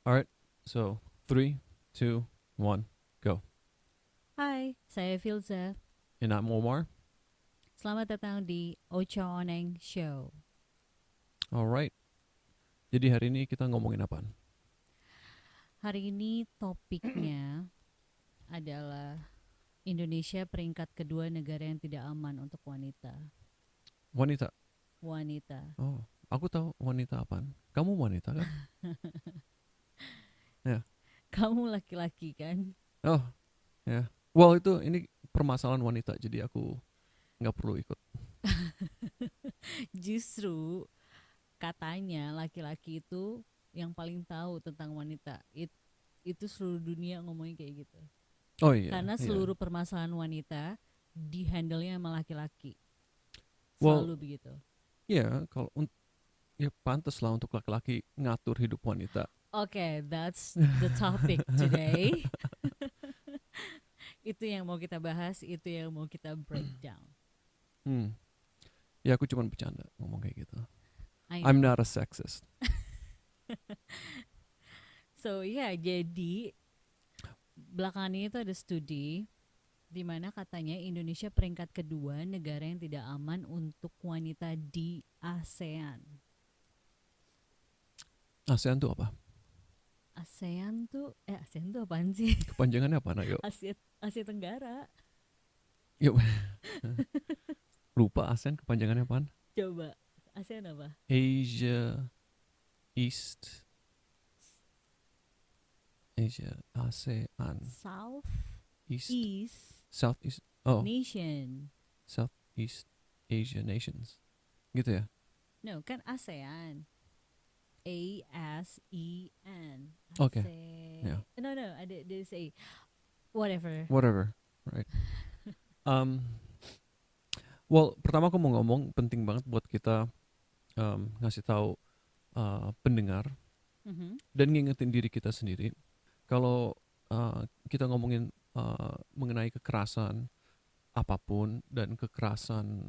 Alright, so 3, 2, 1, go. Hai, saya Filza. And I'm Omar. Selamat datang di Ocha Oneng Show. Alright, jadi hari ini kita ngomongin apaan? Hari ini topiknya adalah Indonesia peringkat kedua negara yang tidak aman untuk wanita. Wanita. Wanita. Oh, aku tahu wanita apaan. Kamu wanita kan? Ya. Kamu laki-laki kan? Oh, ya. Well, ini permasalahan wanita, jadi aku nggak perlu ikut. Justru katanya laki-laki itu yang paling tahu tentang wanita. Itu seluruh dunia ngomongin kayak gitu. Oh iya, Karena iya. seluruh permasalahan wanita dihandle-nya sama laki-laki. Well, Selalu begitu. ya ya pantas lah untuk laki-laki ngatur hidup wanita. Okay, that's the topic today. Itu yang mau kita bahas, itu yang mau kita breakdown. Hmm. Ya aku cuma bercanda ngomong kayak gitu. I I'm know. not a sexist. So jadi belakangan ini tuh ada studi di mana katanya Indonesia peringkat kedua negara yang tidak aman untuk wanita di ASEAN. ASEAN tuh apa? ASEAN tuh apaan sih? Kepanjangannya apa? Ayo. Asia Tenggara. Yuk. Lupa ASEAN kepanjangannya apaan? Coba, ASEAN apa? Asia East Asia ASEAN South East East Southeast Nation. Southeast Asia Nations gitu ya. No, kan ASEAN. ASEAN. Oke. Yeah. No, I did say whatever. Right. Well, pertama aku mau ngomong penting banget buat kita ngasih tahu pendengar dan ngingetin diri kita sendiri kalau kita ngomongin mengenai kekerasan apapun dan kekerasan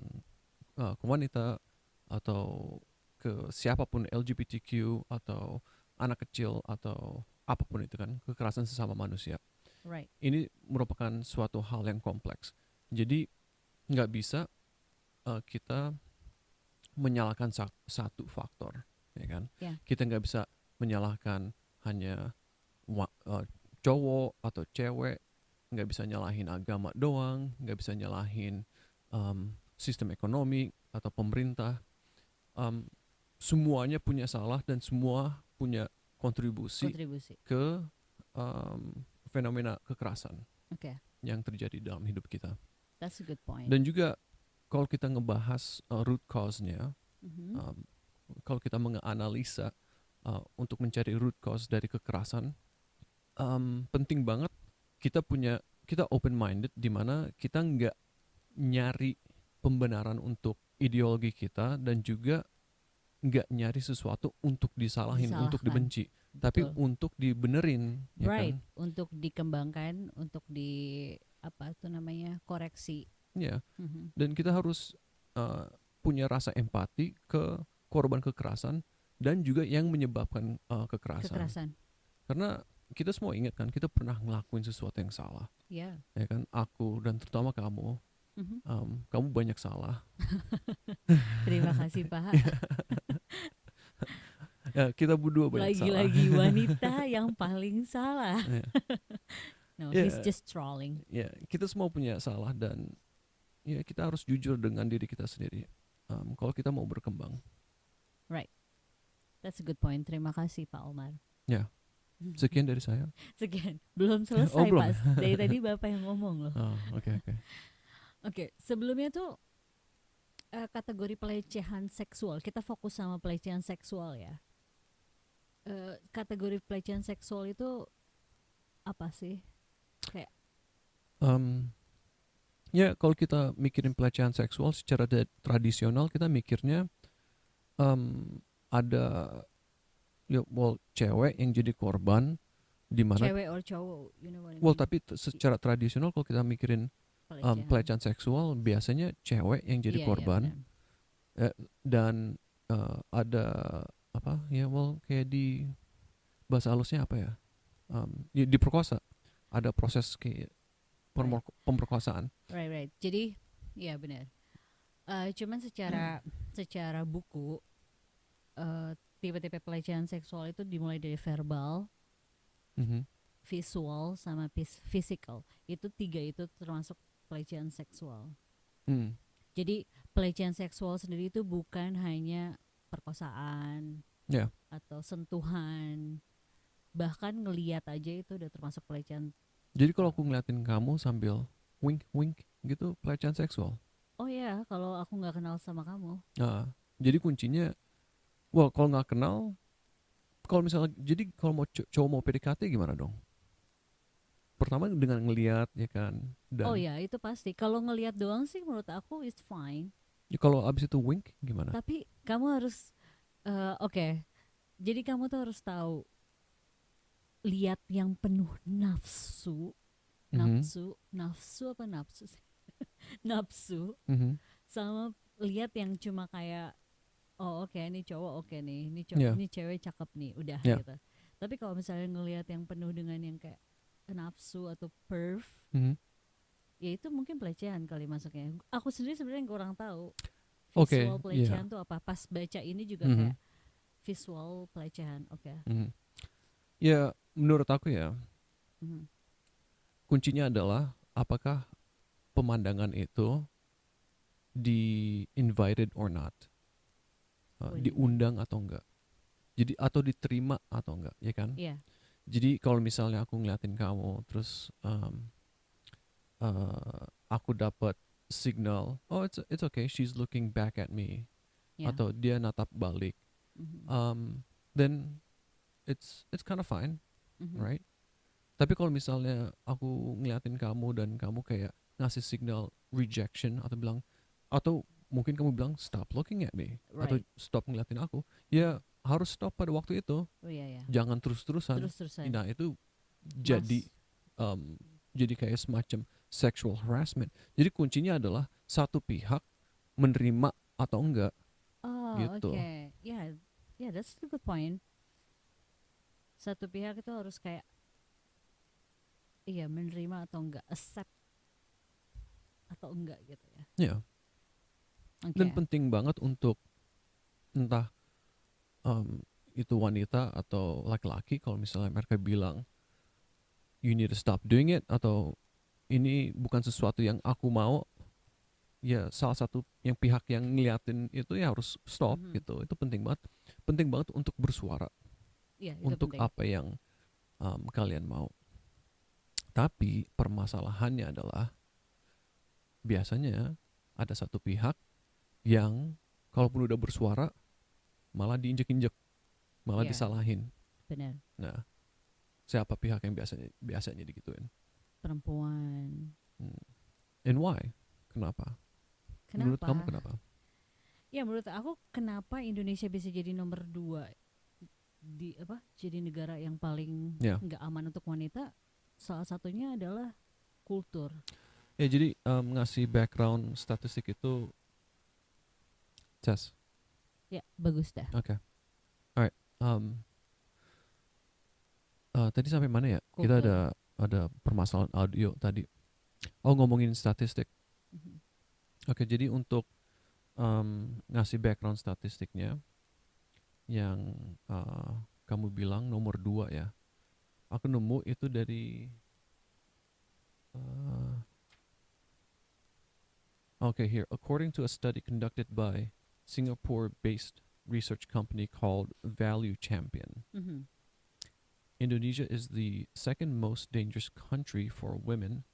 ke wanita atau ke siapapun LGBTQ atau anak kecil atau apapun itu kan kekerasan sesama manusia. Right. Ini merupakan suatu hal yang kompleks. Jadi nggak bisa kita menyalahkan satu faktor, ya kan? Yeah. Kita nggak bisa menyalahkan hanya cowok atau cewek, nggak bisa nyalahin agama doang, nggak bisa nyalahin sistem ekonomi atau pemerintah. Semuanya punya salah dan semua punya kontribusi. Ke fenomena kekerasan yang terjadi dalam hidup kita. That's a good point. Dan juga kalau kita ngebahas root cause-nya, kalau kita menganalisa untuk mencari root cause dari kekerasan, penting banget kita open minded di mana kita nggak nyari pembenaran untuk ideologi kita dan juga nggak nyari sesuatu untuk disalahkan. Untuk dibenci. Betul. Tapi untuk dibenerin, ya right, kan? untuk dikembangkan, untuk koreksi. Ya, dan kita harus punya rasa empati ke korban kekerasan dan juga yang menyebabkan kekerasan. Karena kita semua ingat kan, kita pernah ngelakuin sesuatu yang salah. Yeah. Ya kan, aku dan terutama kamu, kamu banyak salah. Terima kasih Pak. Ya, kita berdua banyak salah. Lagi-lagi wanita yang paling salah. No, he's just trolling. Ya, kita semua punya salah dan ya kita harus jujur dengan diri kita sendiri. Kalau kita mau berkembang. Right. That's a good point. Terima kasih Pak Omar. Ya. Sekian dari saya. Sekian. Belum selesai belum. Pak. Dari tadi Bapak yang ngomong loh. Oke. Sebelumnya tuh kategori pelecehan seksual. Kita fokus sama pelecehan seksual ya. Kategori pelecehan seksual itu apa sih? Kayak ya kalau kita mikirin pelecehan seksual secara tradisional, kita mikirnya ada cewek yang jadi korban, di mana cewek or cowok, you know what I mean? Well, tapi secara tradisional kalau kita mikirin pelecehan seksual, biasanya cewek yang jadi korban. Dan ada kayak di bahasa halusnya apa ya? Diperkosa. Ada proses kayak Right. pemerkosaan. Right. Jadi ya benar. Cuman secara buku, tipe-tipe pelecehan seksual itu dimulai dari verbal, Mhm. visual, sama physical. Itu tiga itu termasuk pelecehan seksual. Hmm. Jadi pelecehan seksual sendiri itu bukan hanya perkosaan Ya. atau sentuhan, bahkan ngeliat aja itu udah termasuk pelecehan. Jadi kalau Uh, aku ngeliatin kamu sambil wink wink gitu pelecehan seksual. oh ya, kalau aku nggak kenal sama kamu, Nah, jadi kuncinya, well kalau nggak kenal, kalau misalnya, jadi kalau mau cowok mau PDKT gimana dong? Pertama dengan ngeliat ya kan, oh dan ya itu pasti. Kalau ngeliat doang sih menurut aku it's fine. ya kalau abis itu wink gimana? Tapi kamu harus, oke. Jadi kamu tuh harus tahu lihat yang penuh nafsu, Mhm. nafsu apa nafsu sih? Nafsu, Mhm. sama lihat yang cuma kayak oh oke ini cowok oke nih, Ya. ini cewek cakep nih, udah Ya. gitu. Tapi kalau misalnya ngelihat yang penuh dengan yang kayak nafsu atau perv, Mhm. ya itu mungkin pelecehan kali masuknya. Aku sendiri sebenarnya kurang tahu Oke, visual ya. pelecehan tuh apa. Pas baca ini juga Mhm. kayak visual pelecehan, oke. Mhm. Ya menurut aku ya, Mhm. kuncinya adalah apakah pemandangan itu di invited or not. What do you mean? Diundang atau enggak. Jadi atau diterima atau enggak, ya kan? Iya, Jadi kalau misalnya aku ngeliatin kamu terus aku dapat signal, oh it's okay, she's looking back at me, iya. atau dia natap balik, Mhm. then it's kind of fine, Mhm. right? Tapi kalau misalnya aku ngeliatin kamu dan kamu kayak ngasih signal rejection atau bilang, atau mungkin kamu bilang stop looking at me atau Right. stop ngeliatin aku, Mhm. ya harus stop pada waktu itu, Oh iya ya. jangan terus-terusan. Terus-terusan. Nah itu jadi Mas. um, jadi kayak semacam sexual harassment. Jadi kuncinya adalah satu pihak menerima atau enggak Oh, gitu. okay. Yeah. Yeah, that's a good point. Satu pihak itu harus kayak iya menerima atau enggak, accept atau enggak gitu ya. Ya. Dan Oke. penting banget untuk entah um, itu wanita atau laki-laki, kalau misalnya mereka bilang you need to stop doing it atau ini bukan sesuatu yang aku mau, ya salah satu yang pihak yang ngeliatin itu ya harus stop Mhm. gitu. Itu penting banget untuk bersuara Iya, itu untuk penting. apa yang kalian mau. Tapi permasalahannya adalah biasanya ada satu pihak yang kalaupun udah bersuara malah diinjek-injek, malah Iya, disalahin. benar. Nah, siapa pihak yang biasanya biasanya digituin? Perempuan. Hmm. And why? Kenapa? Menurut kamu Kenapa? kenapa? Ya menurut aku kenapa Indonesia bisa jadi nomor 2 di apa? Jadi negara yang paling Ya, nggak aman untuk wanita. Salah satunya adalah kultur. ya jadi ngasih background statistik itu Ces. Ya, bagus dah. Oke, okay. Alright. Tadi sampai mana ya? Kita Kultur. ada permasalahan audio tadi. Oh, ngomongin statistik. Mhm. Oke, okay, jadi untuk ngasih background statistiknya yang kamu bilang nomor 2 ya. Aku nemu itu dari uh, okay, here. According to a study conducted by Singapore-based research company called Value Champion, Mhm. Indonesia is the second most dangerous country for women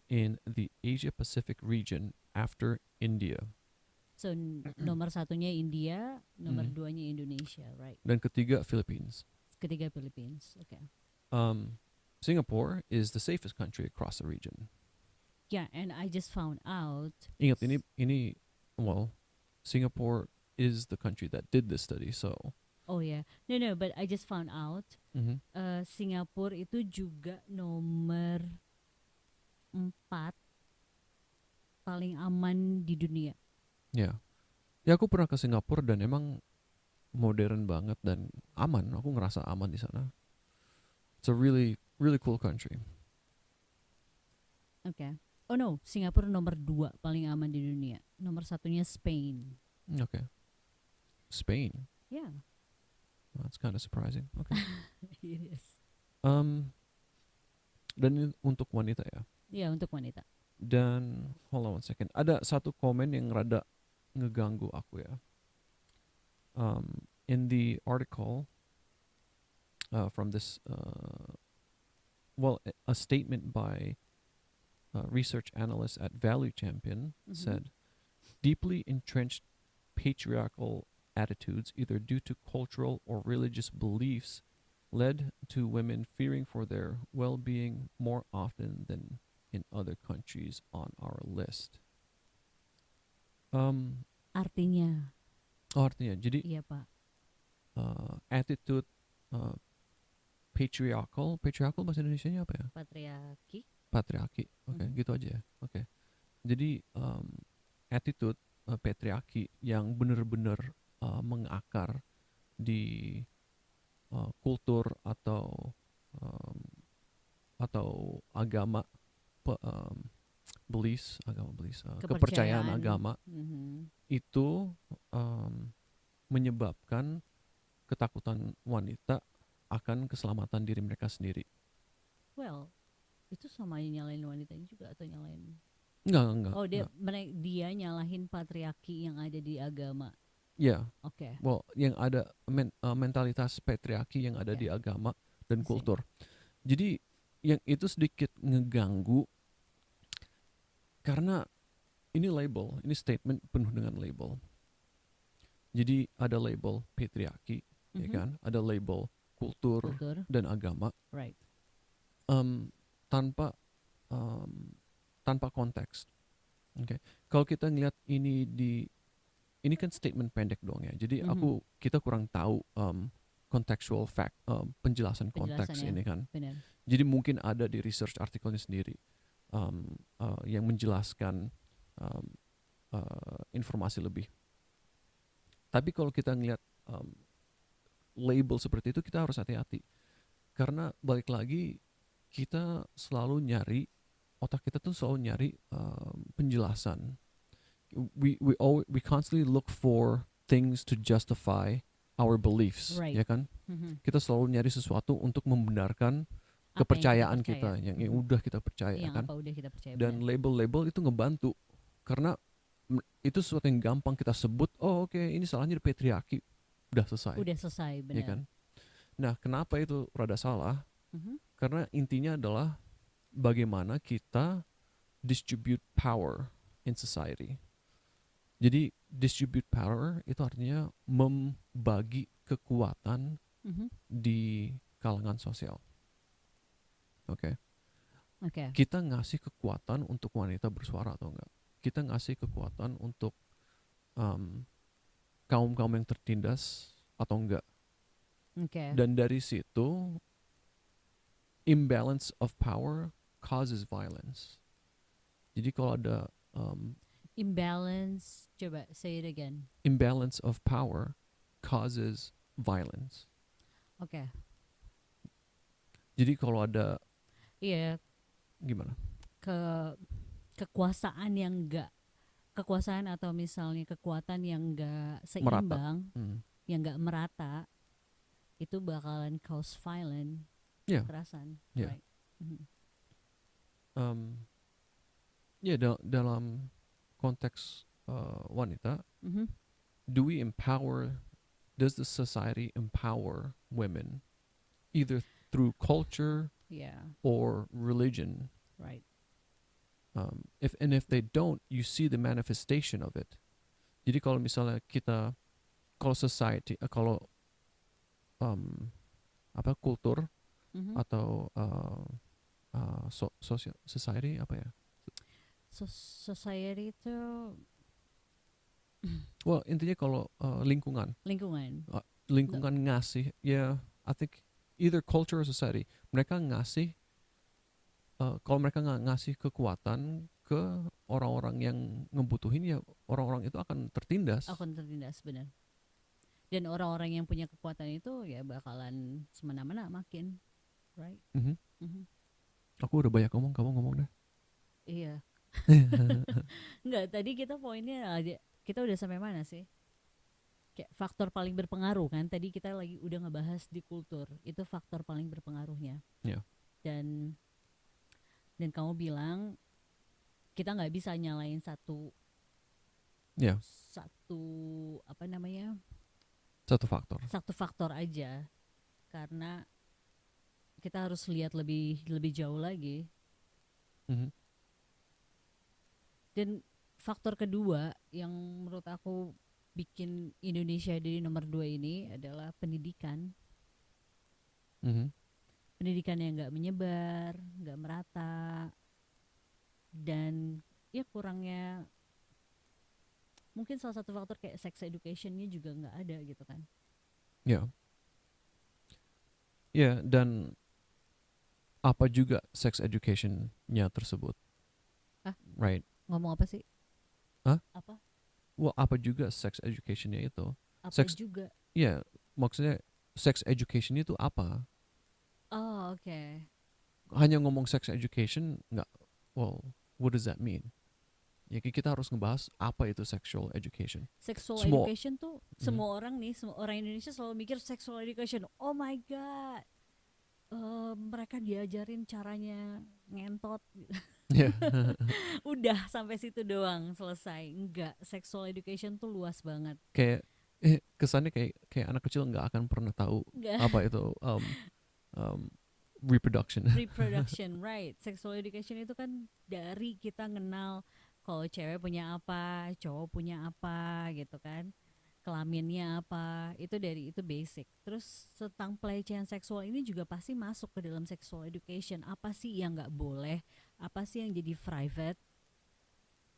in the Asia Pacific region after India. So nomor satunya India, nomor Mhm. duanya Indonesia, right? Dan ketiga Philippines. Ketiga Philippines, oke. Okay. Singapore is the safest country across the region. Yeah, and I just found out. Ingat ini well, Singapore is the country that did this study, so. Oh ya, yeah. No, but I just found out. Mhm. Singapura itu juga nomor 4 paling aman di dunia. Ya. Ya aku pernah ke Singapura dan emang modern banget dan aman. Aku ngerasa aman di sana. It's a really really cool country. Oke. Oh no, Singapura nomor 2 paling aman di dunia. Nomor satunya Spain. Okay. Spain. Yeah, That's kind of surprising. Okay. it is. Dan ini untuk wanita ya. Iya, untuk wanita. Dan hold on one second. Ada satu komen yang rada ngeganggu aku ya. In the article from this, a statement by research analyst at Value Champion said, deeply entrenched patriarchal attitudes, either due to cultural or religious beliefs, led to women fearing for their well-being more often than in other countries on our list. Artinya, Artinya, jadi iya Pak. attitude patriarchal bahasa Indonesianya apa ya? Patriarki. Oke, gitu aja ya. Oke. Jadi attitude patriarki yang benar-benar mengakar di kultur atau agama beliefs, kepercayaan agama itu menyebabkan ketakutan wanita akan keselamatan diri mereka sendiri. Well, itu sama nyalain wanitanya juga atau nyalain? Enggak. Oh, dia nyalahin patriarki yang ada di agama. Ya. Yeah. Oke. Well, yang ada mentalitas patriarki yang ada di agama dan kultur. Jadi yang itu sedikit ngeganggu karena ini label, ini statement penuh dengan label. Jadi ada label patriarki, ya kan? Ada label kultur dan agama. Right. Tanpa konteks. Okay. Kalau kita ngeliat ini kan statement pendek doang ya. Jadi kita kurang tahu contextual fact, penjelasan konteks ini kan. Benar. Jadi mungkin ada di research artikelnya sendiri yang menjelaskan informasi lebih. Tapi kalau kita ngeliat label seperti itu, kita harus hati-hati. Karena balik lagi, kita selalu nyari, otak kita tuh selalu nyari penjelasan. We constantly look for things to justify our beliefs, ya kan? Kita selalu nyari sesuatu untuk membenarkan kepercayaan kita, yang udah kita percaya, kan? Dan label-label itu ngebantu, karena itu sesuatu yang gampang kita sebut. Oh oke, ini salahnya di patriarki, udah selesai, benar. Ya kan? Nah, kenapa itu rada salah? Karena intinya adalah bagaimana kita distribute power in society. Jadi distribute power itu artinya membagi kekuatan di kalangan sosial. Oke. Kita ngasih kekuatan untuk wanita bersuara atau enggak? Kita ngasih kekuatan untuk kaum-kaum yang tertindas atau enggak? Dan dari situ, imbalance of power causes violence. Jadi kalau ada imbalance, coba say it again. Imbalance of power causes violence. Oke. Jadi kalau ada gimana? Kekuasaan atau misalnya kekuatan yang enggak seimbang, yang enggak merata, itu bakalan cause violence, kekerasan. Yeah. Right. Dalam konteks wanita, does the society empower women either through culture or religion? Right. If they don't, you see the manifestation of it. Jadi kalau misalnya kalau society, kalau kultur atau society apa ya? Society itu intinya kalau lingkungan ngasih, I think either culture or society, mereka ngasih, kalau mereka nggak ngasih kekuatan ke orang-orang yang ngebutuhin, ya orang-orang itu akan tertindas, benar. Dan orang-orang yang punya kekuatan itu ya bakalan semena-mena makin. right? Mhm. Mhm. Aku udah banyak ngomong, kamu ngomong deh. Iya. Enggak, tadi kita poinnya kita udah sampai mana sih? Kayak faktor paling berpengaruh kan? Tadi kita lagi udah ngebahas di kultur. Itu faktor paling berpengaruhnya. Ya, Dan kamu bilang kita nggak bisa nyalain satu ya, satu apa namanya? satu faktor. Satu faktor aja karena kita harus lihat lebih lebih jauh lagi. Mhm. Dan faktor kedua yang menurut aku bikin Indonesia jadi nomor 2 ini adalah pendidikan. Mhm. Pendidikan yang nggak menyebar, nggak merata, dan ya kurangnya mungkin salah satu faktor kayak sex educationnya juga nggak ada gitu kan. Ya, ya, dan apa juga sex education-nya tersebut, Ah, right? ngomong apa sih? Hah? Apa? Wah, apa juga sex education-nya itu? Apa Sex, juga? ya, maksudnya sex education itu apa? Oh, oke. Okay. Hanya ngomong sex education nggak? Well, what does that mean? Ya kita harus ngebahas apa itu sexual education. Sexual Semua. education tuh Mhm. semua orang nih, semua orang Indonesia selalu mikir sexual education. Oh my god. Mereka diajarin caranya ngentot. Ya. Udah sampai situ doang selesai. Enggak, sexual education tuh luas banget. Kayak kesannya kayak anak kecil nggak akan pernah tahu Enggak. apa itu um, reproduction. Reproduction, right? Sexual education itu kan dari kita kenal kalau cewek punya apa, cowok punya apa gitu kan, kelaminnya apa, itu dari itu basic. Terus tentang pelecehan seksual ini juga pasti masuk ke dalam sexual education. Apa sih yang nggak boleh, apa sih yang jadi private,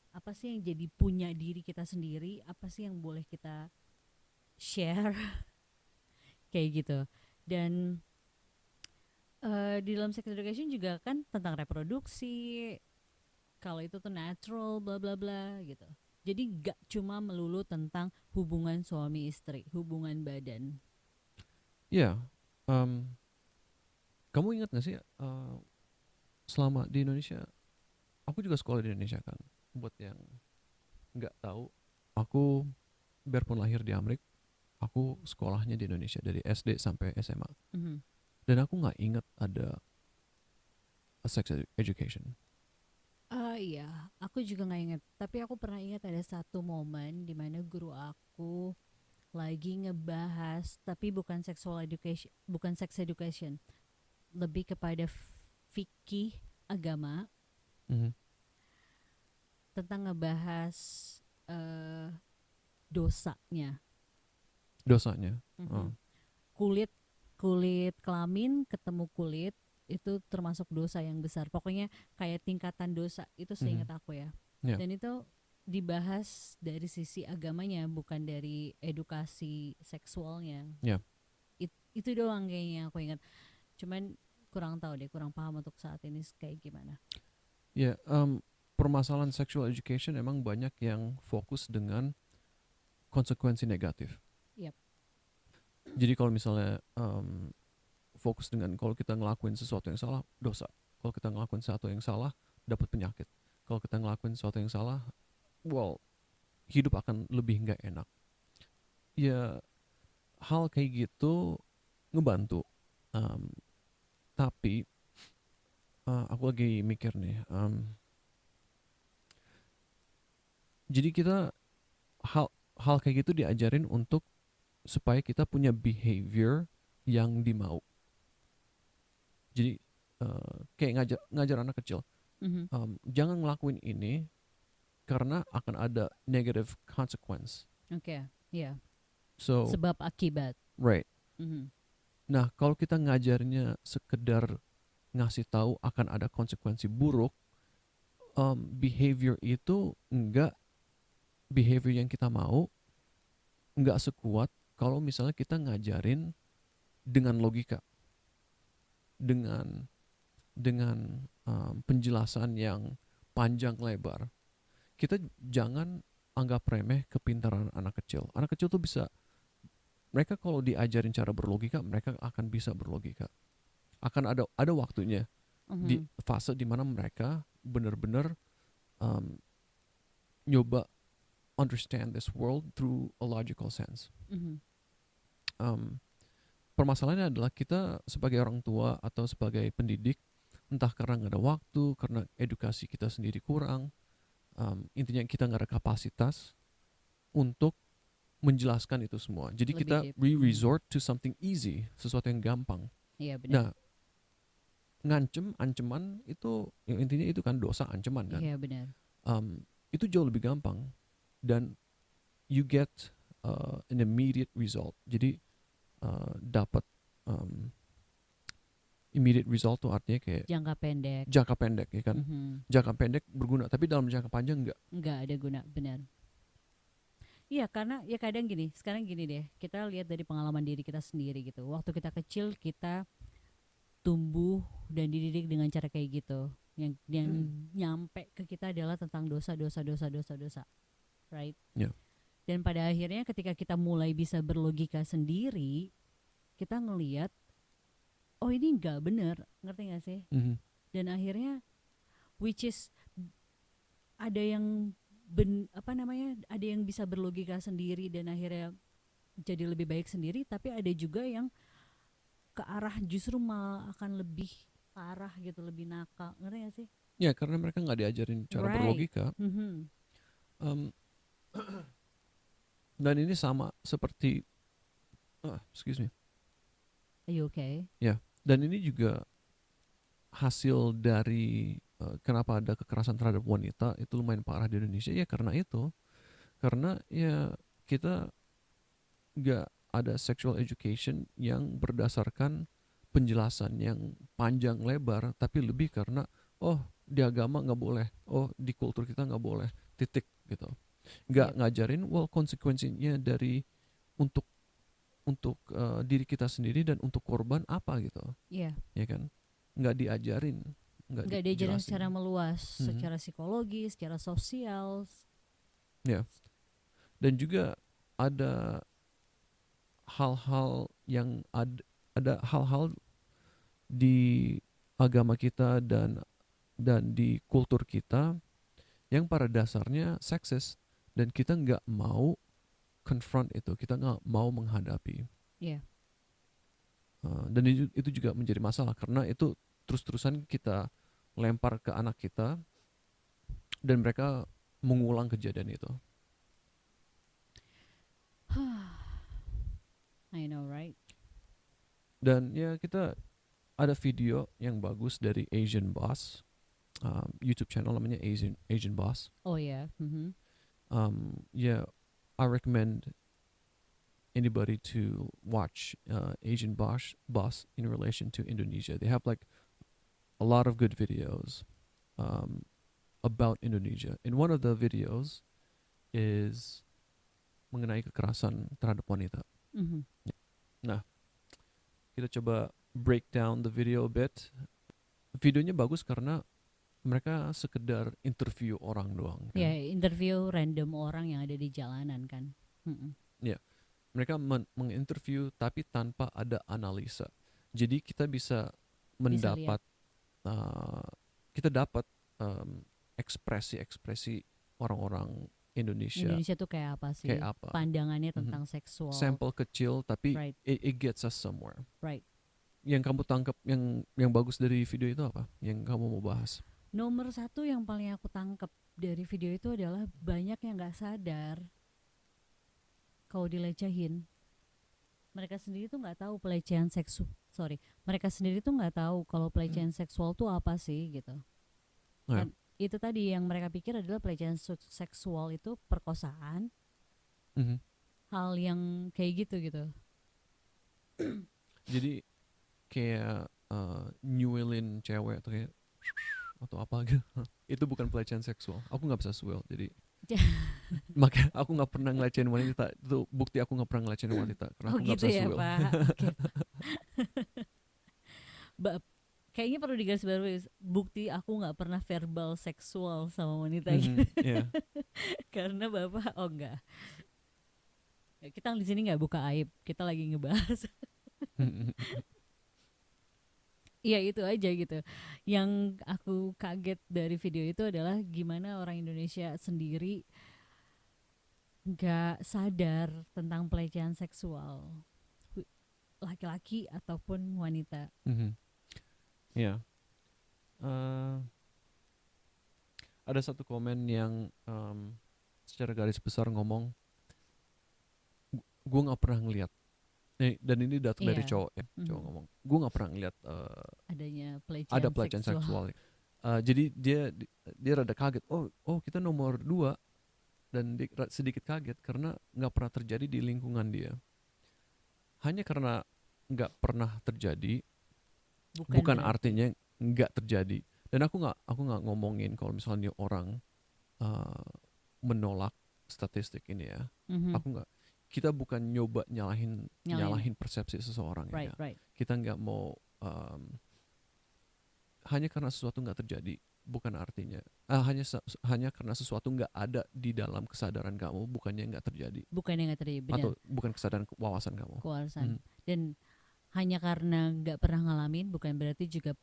apa sih yang jadi punya diri kita sendiri, apa sih yang boleh kita share kayak gitu. Dan di dalam sex education juga kan tentang reproduksi, kalau itu tuh natural bla bla bla gitu. Jadi gak cuma melulu tentang hubungan suami istri, hubungan badan. Ya, kamu ingat gak sih selama di Indonesia, aku juga sekolah di Indonesia kan. Buat yang nggak tahu, aku biarpun lahir di Amerika, aku sekolahnya di Indonesia dari SD sampai SMA. Mhm. Dan aku nggak ingat ada a sex education. Iya, aku juga nggak inget. Tapi aku pernah ingat ada satu momen di mana guru aku lagi ngebahas, tapi bukan sexual education, bukan sex education, lebih kepada fikih agama, Mhm. tentang ngebahas eh, dosanya. Dosanya. Mhm. Oh. Kulit kulit kelamin ketemu kulit itu termasuk dosa yang besar. Pokoknya kayak tingkatan dosa itu Mhm. seingat aku ya. Ya. Dan itu dibahas dari sisi agamanya bukan dari edukasi seksualnya. Ya. Itu doang kayaknya aku ingat. Cuman kurang tahu deh, kurang paham untuk saat ini kayak gimana. Ya, permasalahan sexual education emang banyak yang fokus dengan konsekuensi negatif. Yap. Jadi kalau misalnya fokus dengan kalau kita ngelakuin sesuatu yang salah, dosa. Kalau kita ngelakuin sesuatu yang salah, dapat penyakit. Kalau kita ngelakuin sesuatu yang salah, well, hidup akan lebih nggak enak. Ya, hal kayak gitu ngebantu. Um, tapi aku lagi mikir nih. Jadi kita hal hal kayak gitu diajarin untuk supaya kita punya behavior yang dimau. Jadi kayak ngajar anak kecil, Mhm. jangan ngelakuin ini karena akan ada negative consequence. Oke, iya. So, Sebab akibat. right. Mhm. Nah, kalau kita ngajarnya sekedar ngasih tahu akan ada konsekuensi buruk, behavior itu enggak behavior yang kita mau, enggak sekuat kalau misalnya kita ngajarin dengan logika, dengan penjelasan yang panjang lebar. Kita jangan anggap remeh kepintaran anak kecil. Anak kecil tuh bisa, mereka kalau diajarin cara berlogika, mereka akan bisa berlogika. akan ada waktunya di Mhm. fase dimana mereka benar-benar um, nyoba understand this world through a logical sense. Mhm. Um, Permasalahannya adalah kita sebagai orang tua atau sebagai pendidik, entah karena nggak ada waktu, karena edukasi kita sendiri kurang, intinya kita nggak ada kapasitas untuk menjelaskan itu semua. Jadi Lebih kita deep. resort to something easy, sesuatu yang gampang. Iya benar. Nah, ancaman itu, intinya itu kan dosa ancaman kan. Iya benar. Itu jauh lebih gampang dan you get an immediate result. Jadi dapat um, immediate result tuh artinya kayak Jangka pendek. jangka pendek ya kan. Mhm. Jangka pendek berguna, tapi dalam jangka panjang enggak. Nggak ada guna, benar. Iya, karena ya kadang gini, sekarang gini deh, kita lihat dari pengalaman diri kita sendiri gitu. Waktu kita kecil kita tumbuh dan dididik dengan cara kayak gitu. Yang nyampe ke kita adalah tentang dosa, dosa, dosa, dosa, dosa, right? Ya. Dan pada akhirnya ketika kita mulai bisa berlogika sendiri, kita ngelihat, oh ini nggak bener, ngerti nggak sih? Mhm. Dan akhirnya, which is ada yang ada yang bisa berlogika sendiri dan akhirnya jadi lebih baik sendiri, tapi ada juga yang ke arah justru malah akan lebih parah gitu, lebih nakal, ngerti gak sih? Ya, karena mereka nggak diajarin cara Right. berlogika. Mhm. Um, dan ini sama seperti excuse me. Are you okay? Ya, dan ini juga hasil dari kenapa ada kekerasan terhadap wanita itu lumayan parah di Indonesia ya karena itu. Karena ya kita nggak ada sexual education yang berdasarkan penjelasan yang panjang lebar, tapi lebih karena oh di agama nggak boleh, oh di kultur kita nggak boleh, titik gitu. Nggak Yep. ngajarin konsekuensinya dari untuk diri kita sendiri dan untuk korban apa gitu, Iya. ya kan? Nggak diajarin, nggak Nggak diajarin dijelasin. secara meluas, Mhm. secara psikologi, secara sosial. Ya, dan juga ada hal-hal yang ada hal-hal di agama kita dan di kultur kita yang pada dasarnya seksis dan kita nggak mau confront itu, kita nggak mau menghadapi. Iya. Dan itu juga menjadi masalah karena itu terus-terusan kita lempar ke anak kita dan mereka mengulang kejadian itu. I know, right? Dan ya kita ada video yang bagus dari Asian Boss, YouTube channel namanya Asian Boss. Oh ya. Mhm. Yeah, I recommend anybody to watch Asian Boss in relation to Indonesia. They have like a lot of good videos about Indonesia. And one of the videos is mengenai kekerasan terhadap wanita. Mhm. Nah, kita coba break down the video a bit. Videonya bagus karena mereka sekedar interview orang doang kan. Ya, interview random orang yang ada di jalanan kan. Mhm. Mereka menginterview tapi tanpa ada analisa. Jadi kita bisa Bisa lihat. mendapat kita dapat ekspresi-ekspresi orang-orang Indonesia Indonesia tuh kayak apa sih? kayak apa. Pandangannya tentang seksual. Sampel kecil tapi Right. it gets us somewhere. Right. Yang kamu tangkap yang bagus dari video itu apa? Yang kamu mau bahas? Nomor satu yang paling aku tangkap dari video itu adalah banyak yang nggak sadar kalau dilecehin. Mereka sendiri tuh nggak tahu pelecehan seksual. Mereka sendiri tuh nggak tahu kalau pelecehan seksual tuh apa sih gitu. Nah, Kan itu tadi yang mereka pikir adalah pelecehan seksual itu perkosaan, hal yang kayak gitu. jadi kayak nyuilin cewek atau kayak atau apa gitu. Itu bukan pelecehan seksual. Aku nggak bisa swell, jadi makanya aku nggak pernah ngelecehin wanita. Itu bukti aku nggak pernah ngelecehin wanita karena Oh aku nggak gitu bisa ya swell. Pak. Oke. Kayaknya perlu digarisbawahi, bukti aku nggak pernah verbal seksual sama wanita gitu. Yeah. Karena Bapak enggak. Kita di sini nggak buka aib, kita lagi ngebahas. Iya itu aja gitu. Yang aku kaget dari video itu adalah gimana orang Indonesia sendiri nggak sadar tentang pelecehan seksual laki-laki ataupun wanita. Mhm. Ya, eh, ada satu komen yang secara garis besar ngomong, gue nggak pernah ngeliat. Dan ini datang dari Iya. cowok ya, cowok Mhm. ngomong, gue nggak pernah ngeliat Adanya ada pelecehan pelecehan seksual. seksual. Jadi dia rada kaget. Oh kita nomor dua, dan dia sedikit kaget karena nggak pernah terjadi di lingkungan dia. Hanya karena nggak pernah terjadi, Bukan bukan berarti. artinya nggak terjadi. Dan aku nggak ngomongin kalau misalnya orang uh, menolak statistik ini ya. Mhm. Aku nggak. Kita bukan nyoba nyalahin Nyalain. nyalahin persepsi seseorang Right, ya. right. Kita nggak mau hanya karena sesuatu nggak terjadi, bukan artinya hanya karena sesuatu nggak ada di dalam kesadaran kamu, bukannya nggak terjadi, Bukan yang nggak terjadi, benar. atau bukan kesadaran wawasan kamu. Kewarasan. Mhm. Dan hanya karena nggak pernah ngalamin bukan berarti juga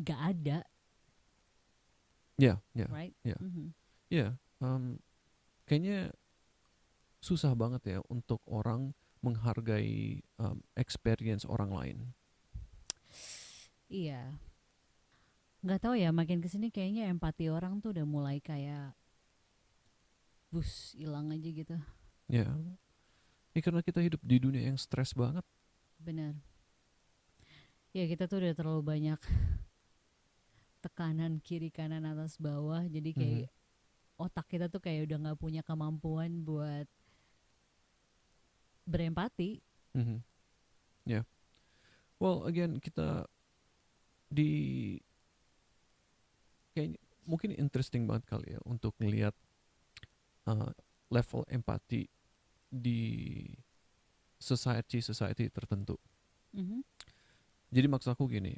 nggak ada, Ya, ya, right? ya, Mhm. ya. Kayaknya susah banget ya untuk orang menghargai experience orang lain. Iya. Nggak tahu ya, makin kesini kayaknya empati orang tuh udah mulai kayak bus hilang aja gitu. Ya, ini karena kita hidup di dunia yang stres banget. Benar. Ya kita tuh udah terlalu banyak tekanan kiri kanan atas bawah, jadi kayak Mhm, otak kita tuh kayak udah nggak punya kemampuan buat berempati. mhm, ya. Well, again kita di kayaknya mungkin interesting banget kali ya untuk ngelihat uh, level empati di society tertentu. Mhm. Jadi maksud aku gini,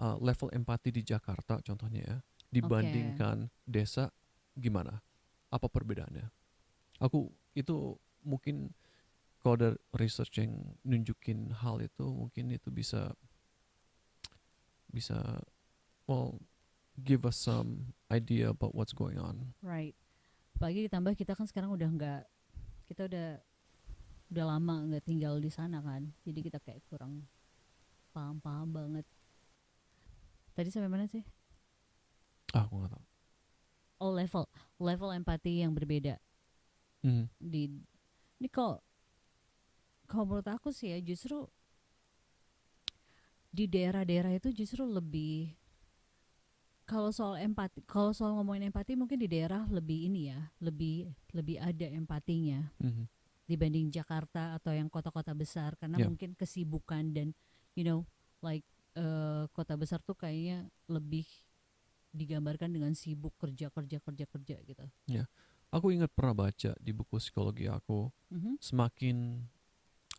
level empati di Jakarta contohnya ya, Oke. dibandingkan desa gimana? Apa perbedaannya? Aku itu mungkin kalau ada research yang nunjukin hal itu, mungkin itu bisa well give us some idea about what's going on. Right. Apalagi ditambah kita kan sekarang udah nggak, kita udah lama nggak tinggal di sana kan, jadi kita kayak kurang paham-paham banget. Tadi sampai mana sih? Aku nggak tahu. Oh, level empati yang berbeda Mhm, di ini kok. Kalau menurut aku sih ya, justru di daerah-daerah itu justru lebih, kalau soal empati, kalau soal ngomongin empati mungkin di daerah lebih ini ya, lebih lebih ada empatinya mhm, dibanding Jakarta atau yang kota-kota besar, karena ya, mungkin kesibukan dan you know like kota besar tuh kayaknya lebih digambarkan dengan sibuk kerja kerja kerja kerja gitu. ya. Aku ingat pernah baca di buku psikologi aku, Mhm. semakin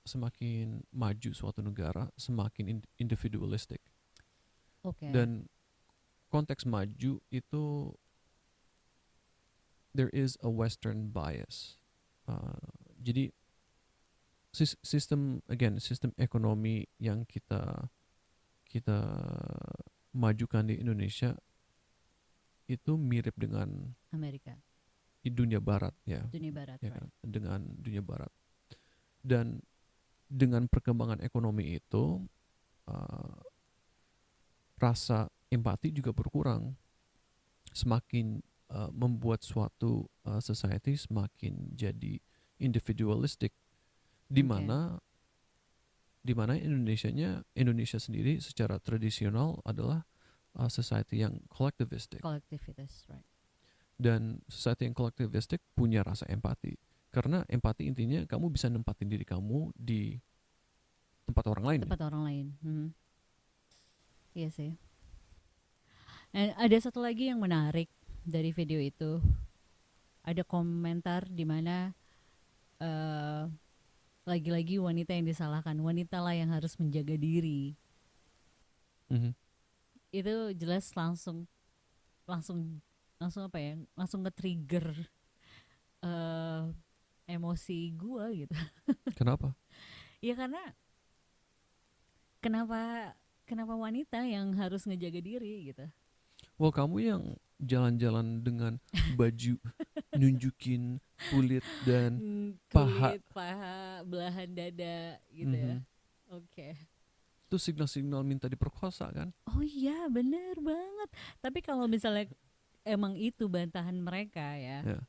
semakin maju suatu negara, semakin individualistic. Oke. Dan konteks maju itu there is a Western bias. Jadi sistem ekonomi yang kita majukan di Indonesia itu mirip dengan Amerika, di dunia Barat ya, dunia barat, ya kan, right. dengan dunia Barat. Dan dengan perkembangan ekonomi itu uh, rasa empati juga berkurang, semakin membuat suatu society semakin jadi individualistic, di Oke. mana Indonesia sendiri secara tradisional adalah society yang collectivistic, Kolektivitas, right. dan society yang collectivistic punya rasa empati, karena empati intinya kamu bisa nempatin diri kamu di tempat orang lain ya. Tempat orang lain. Mhm. Iya sih. Dan ada satu lagi yang menarik dari video itu, ada komentar di mana eh, lagi-lagi wanita yang disalahkan, wanita lah yang harus menjaga diri. Mhm. Itu jelas langsung langsung langsung apa ya, langsung nge-trigger eh, emosi gua gitu. Kenapa? Ya karena kenapa kenapa wanita yang harus ngejaga diri gitu? Well, kamu yang jalan-jalan dengan baju nunjukin kulit dan paha. Kulit, paha, belahan dada gitu ya. Mhm. Oke. Itu signal-signal minta diperkosa kan? Oh iya, bener banget. Tapi kalau misalnya emang itu bantahan mereka ya, Ya.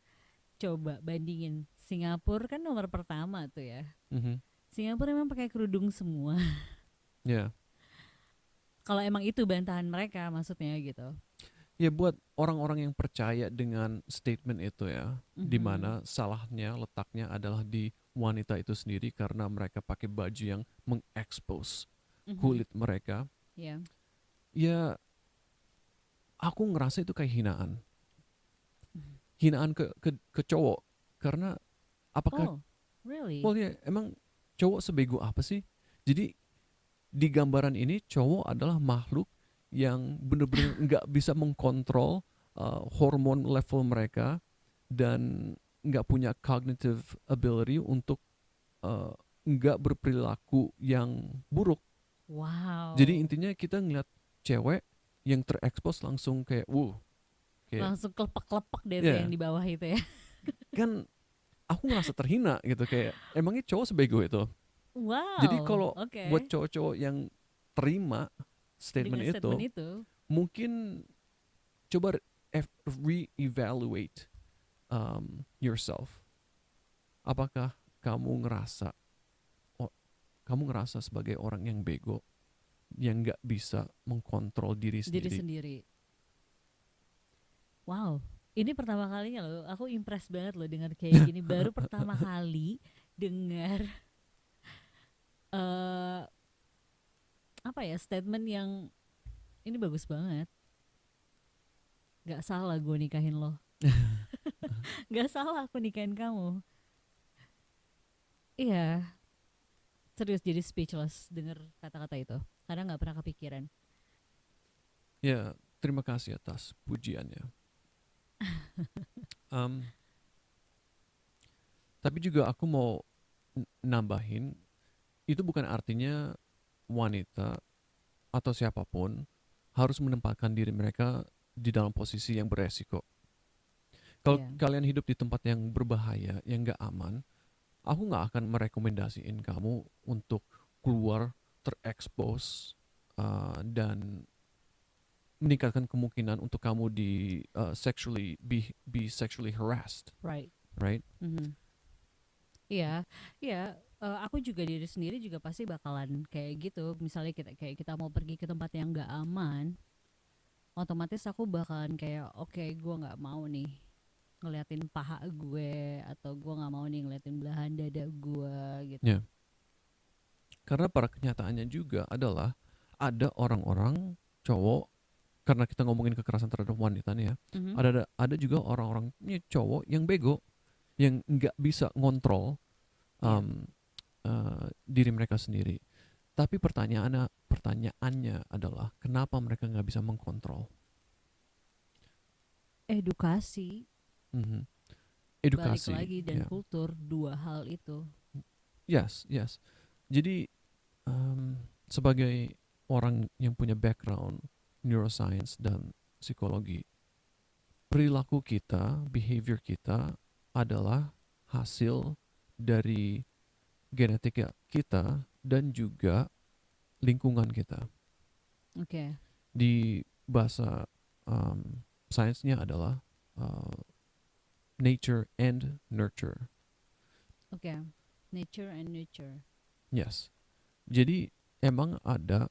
coba bandingin. Singapura kan nomor pertama tuh ya. Mhm. Singapura emang pakai kerudung semua. Ya. Kalau emang itu bantahan mereka maksudnya gitu. Ya buat orang-orang yang percaya dengan statement itu ya, di Mhm. mana salahnya letaknya adalah di wanita itu sendiri karena mereka pakai baju yang mengekspos Mhm. kulit mereka. Ya. Ya, aku ngerasa itu kayak hinaan. Hinaan ke cowok karena apakah Oh, really? well ya emang cowok sebego apa sih? Jadi di gambaran ini cowok adalah makhluk yang bener-bener nggak bisa mengkontrol hormon level mereka dan nggak punya cognitive ability untuk uh, nggak berperilaku yang buruk. Jadi Wow. intinya kita ngeliat cewek yang terekspos langsung kayak kayak Langsung kelepak-kelepak deh tuh yang ya di bawah itu ya. kan aku ngerasa terhina gitu kayak emangnya cowok sebego itu. Jadi Wow, kalau buat oke. cowok-cowok yang terima statement Dengan statement itu, itu, mungkin coba re-evaluate yourself. Apakah kamu ngerasa oh, kamu ngerasa sebagai orang yang bego yang nggak bisa mengkontrol diri diri sendiri? sendiri. Wow, ini pertama kalinya loh. Aku impress banget loh dengar kayak gini. Baru pertama kali dengar eh apa ya statement yang ini bagus banget. Gak salah gue nikahin lo. Gak salah aku nikahin kamu. Iya, serius jadi speechless denger kata-kata itu. Karena nggak pernah kepikiran. Ya, terima kasih atas pujiannya. Um, tapi juga aku mau nambahin, itu bukan artinya wanita atau siapapun harus menempatkan diri mereka di dalam posisi yang beresiko. Kalau Iya, kalian hidup di tempat yang berbahaya, yang gak aman, aku gak akan merekomendasiin kamu untuk keluar terekspos dan meningkatkan kemungkinan untuk kamu di be sexually harassed, right. right? Mhm. Iya, iya. Aku juga diri sendiri juga pasti bakalan kayak gitu. Misalnya kita mau pergi ke tempat yang nggak aman, otomatis aku bakalan kayak, oke, gue nggak mau nih ngeliatin paha gue atau gue nggak mau nih ngeliatin belahan dada gue gitu. Ya, karena pada kenyataannya juga adalah ada orang-orang cowok karena kita ngomongin kekerasan terhadap wanita nih ya, Mhm. ada juga orang-orang cowok yang bego yang nggak bisa ngontrol Iya. diri mereka sendiri. Tapi pertanyaannya adalah kenapa mereka nggak bisa mengkontrol? Edukasi, Mhm. balik Edukasi, lagi dan ya. kultur, dua hal itu. Yes, yes. Jadi sebagai orang yang punya background neuroscience dan psikologi, perilaku kita, behavior kita adalah hasil dari genetika kita dan juga lingkungan kita. Oke. Di bahasa sainsnya adalah uh, nature and nurture. Oke. Nature and nurture. Yes. Jadi emang ada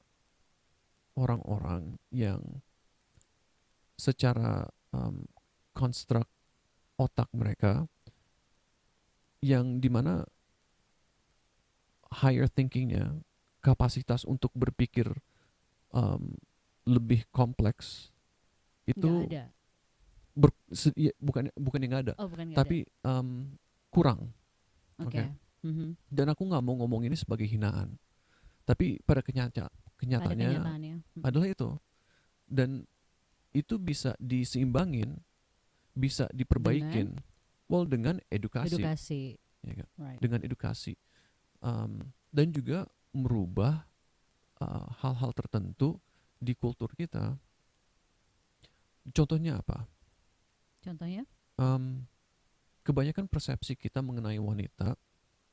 orang-orang yang secara konstruk otak mereka yang dimana higher thinkingnya, kapasitas untuk berpikir um, lebih kompleks Nggak itu ada. ya, bukan yang nggak ada, Oh, bukan nggak ada. tapi kurang. Oke. Oke. Mhm. Dan aku nggak mau ngomong ini sebagai hinaan, tapi pada Pada kenyataannya kenyataannya. Mhm. adalah itu. Dan itu bisa diseimbangin, bisa Dengan diperbaikin, well dengan edukasi, edukasi. ya kan? Right. Dengan edukasi. Dan juga merubah hal-hal tertentu di kultur kita. Contohnya apa? Contohnya? Kebanyakan persepsi kita mengenai wanita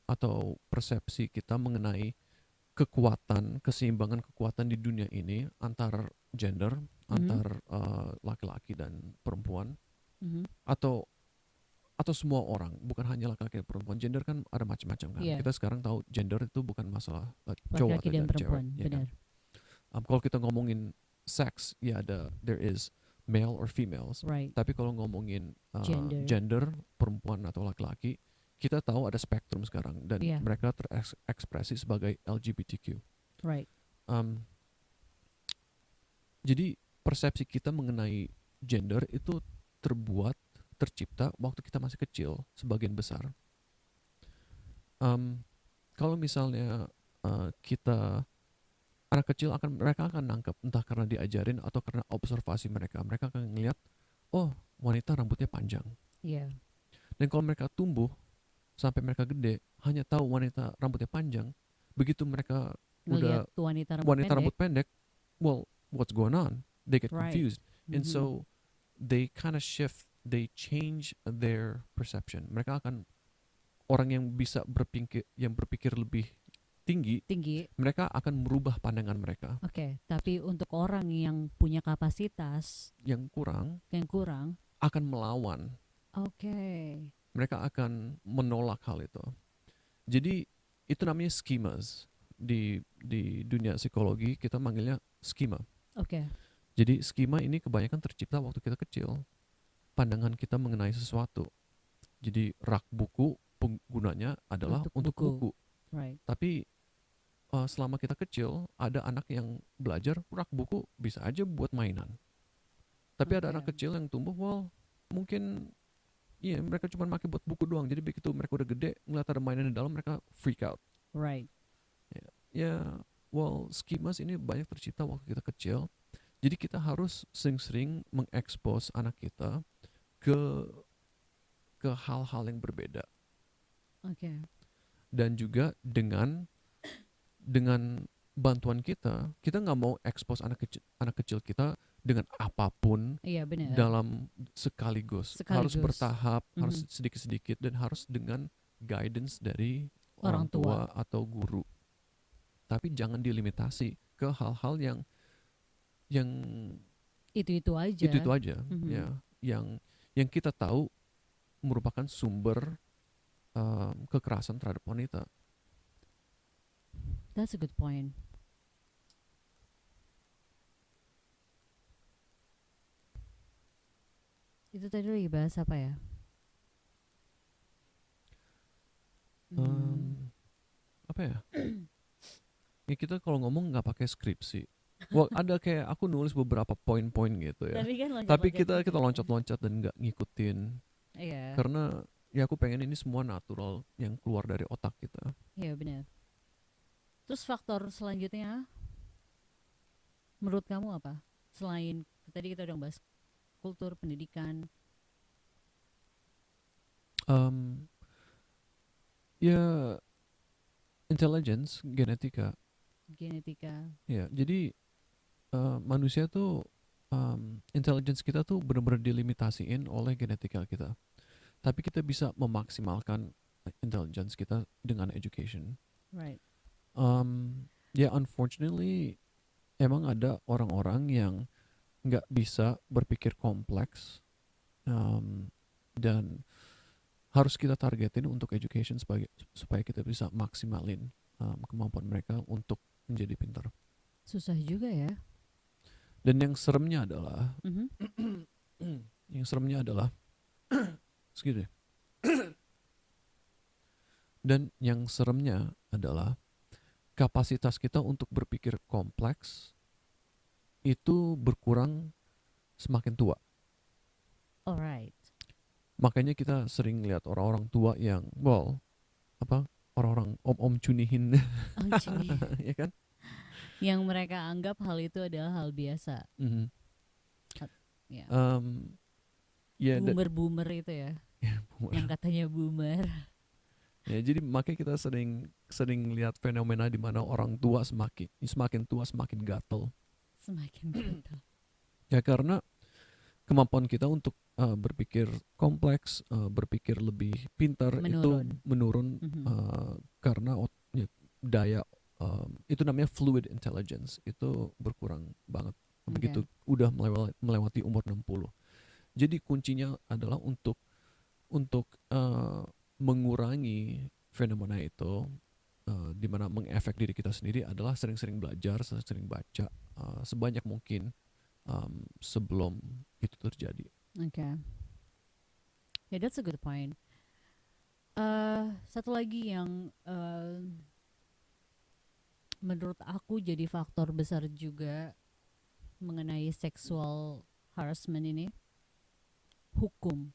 atau persepsi kita mengenai kekuatan, keseimbangan kekuatan di dunia ini antar gender, antar laki-laki dan perempuan, atau semua orang, bukan hanya laki-laki dan perempuan. Gender kan ada macam-macam kan. Iya, Kita sekarang tahu gender itu bukan masalah cowok laki-laki atau dan cewek, perempuan, ya kan. benar. Kalau kita ngomongin seks, ya there is male or females. Right. Tapi kalau ngomongin Gender. gender, perempuan atau laki-laki, kita tahu ada spektrum sekarang dan Iya. mereka terekspresi sebagai LGBTQ. Right. Jadi persepsi kita mengenai gender itu tercipta waktu kita masih kecil sebagian besar. Kalau misalnya kita anak kecil mereka akan nangkep, entah karena diajarin atau karena observasi mereka akan ngeliat, oh wanita rambutnya panjang. Iya. Dan kalau mereka tumbuh sampai mereka gede hanya tahu wanita rambutnya panjang, begitu mereka Ngelihat udah wanita rambut pendek, well, what's going on? They get Right. confused, and so they kind of shift, they change their perception. Mereka akan orang yang bisa berpikir lebih tinggi, mereka akan merubah pandangan mereka. Oke, tapi untuk orang yang punya kapasitas yang kurang akan melawan. Oke. Mereka akan menolak hal itu. Jadi itu namanya schemas. Di dunia psikologi kita manggilnya skema. Oke. Jadi skema ini kebanyakan tercipta waktu kita kecil. Pandangan kita mengenai sesuatu. Jadi rak buku gunanya adalah untuk buku. Right. Tapi selama kita kecil ada anak yang belajar rak buku bisa aja buat mainan. Tapi ada anak kecil yang tumbuh, mungkin mereka cuma pakai buat buku doang. Jadi begitu mereka udah gede ngeliat ada mainan di dalam, mereka freak out. Right. Schemas ini banyak tercipta waktu kita kecil. Jadi kita harus sering-sering mengekspos anak kita ke hal-hal yang berbeda. Oke. Dan juga dengan bantuan kita nggak mau expose anak kecil kita dengan apapun. Iya, benar. Dalam sekaligus. Harus bertahap, harus sedikit-sedikit, dan harus dengan guidance dari orang tua atau guru. Tapi jangan dilimitasi ke hal-hal yang itu aja. Itu aja. Ya, yang kita tahu merupakan sumber kekerasan terhadap wanita. That's a good point. Itu tadi lagi bahas apa ya? Apa ya? Ya kita kalau ngomong nggak pakai skripsi. Ada kayak aku nulis beberapa poin-poin gitu ya. Tapi kita loncat-loncat dan nggak ngikutin. Iya. Karena ya aku pengen ini semua natural yang keluar dari otak kita. Iya, benar. Terus faktor selanjutnya menurut kamu apa? Selain tadi kita udah bahas kultur, pendidikan. Ya intelligence, genetika. Ya, jadi manusia tuh intelligence kita tuh benar-benar dilimitasiin oleh genetika kita. Tapi kita bisa memaksimalkan intelligence kita dengan education. Right. Unfortunately emang ada orang-orang yang nggak bisa berpikir kompleks, dan harus kita targetin untuk education supaya kita bisa maksimalin kemampuan mereka untuk menjadi pintar. Susah juga ya. Dan yang seremnya adalah excuse me. Dan yang seremnya adalah kapasitas kita untuk berpikir kompleks itu berkurang semakin tua. Alright. Makanya kita sering lihat orang-orang tua yang orang-orang om-om cunihin. Ya kan? Yang mereka anggap hal itu adalah hal biasa. Boomer itu ya. Yang katanya boomer. Ya, jadi makanya kita sering sering lihat fenomena di mana orang tua semakin tua semakin gatel. Semakin gatal. Ya karena kemampuan kita untuk berpikir kompleks, berpikir lebih pintar itu Menurun. menurun Mhm. karena ya, daya itu namanya fluid intelligence itu berkurang banget Oke. begitu udah melewati umur 60. Jadi kuncinya adalah untuk mengurangi fenomena itu di mana mengefek diri kita sendiri adalah sering-sering belajar, sering baca sebanyak mungkin sebelum itu terjadi. Oke. Yeah, that's a good point. Satu lagi yang menurut aku jadi faktor besar juga mengenai sexual harassment ini, hukum.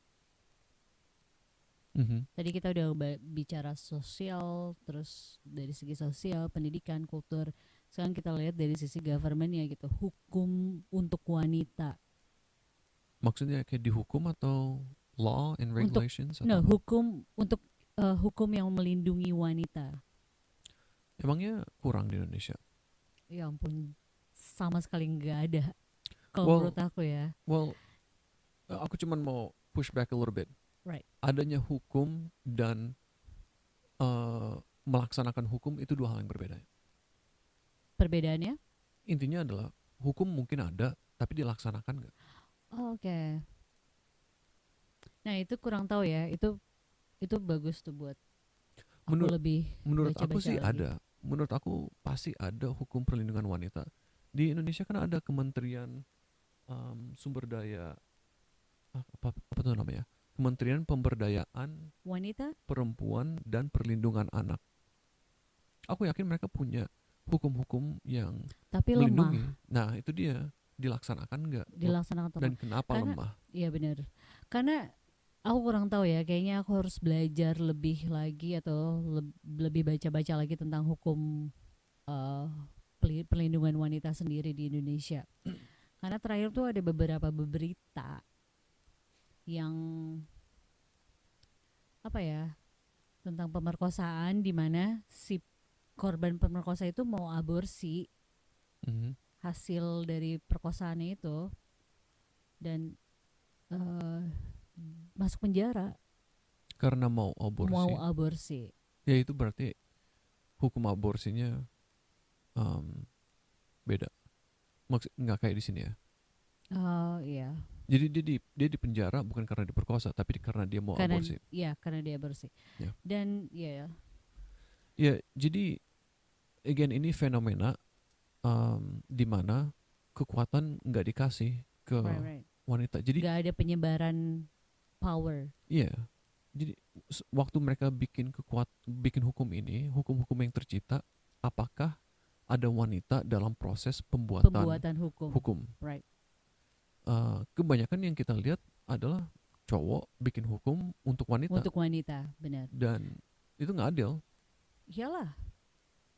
Mhm. Tadi kita udah bicara sosial, terus dari segi sosial, pendidikan, kultur. Sekarang kita lihat dari sisi government ya gitu, hukum untuk wanita. Maksudnya kayak dihukum atau law and Untuk regulations atau no, apa? hukum untuk hukum yang melindungi wanita. Emangnya kurang di Indonesia? Ya ampun, sama sekali nggak ada. Kalau menurut Well, aku ya, well, aku cuman mau push back a little bit. right. Adanya hukum dan eh, melaksanakan hukum itu dua hal yang berbeda. Perbedaannya? Intinya adalah hukum mungkin ada, tapi dilaksanakan nggak? Oh, oke. Nah itu kurang tahu ya. Itu bagus tuh buat aku Menurut lebih menurut aku baca-baca sih lagi. ada. Menurut aku pasti ada hukum perlindungan wanita. Di Indonesia kan ada Kementerian Sumber Daya apa tuh namanya? Kementerian Pemberdayaan Wanita, Perempuan dan Perlindungan Anak. Aku yakin mereka punya hukum-hukum yang tapi melindungi. lemah Nah, itu dia dilaksanakan nggak dilaksanakan dan teman. kenapa Karena, lemah? iya benar. Karena aku kurang tahu ya. Kayaknya aku harus belajar lebih lagi atau lebih baca-baca lagi tentang hukum eh, perlindungan wanita sendiri di Indonesia. Karena terakhir tuh ada beberapa berita yang apa ya tentang pemerkosaan di mana si korban pemerkosa itu mau aborsi Mhm. hasil dari perkosaannya itu dan eh, masuk penjara Karena mau mau aborsi. aborsi. Ya itu berarti hukum aborsinya em, beda. Maksud nggak kayak di sini ya. Oh iya, Jadi dia di penjara bukan karena diperkosa, tapi karena dia mau karena aborsi. ya karena dia aborsi. Ya. Dan ya Ya, jadi again ini fenomena di mana kekuatan nggak dikasih ke right right. wanita. Jadi Gak ada penyebaran power. iya, jadi waktu mereka bikin hukum-hukum yang tercipta, apakah ada wanita dalam proses pembuatan Pembuatan hukum. hukum? Right. Kebanyakan yang kita lihat adalah cowok bikin hukum untuk wanita Untuk wanita, benar. dan itu nggak adil. Iyalah,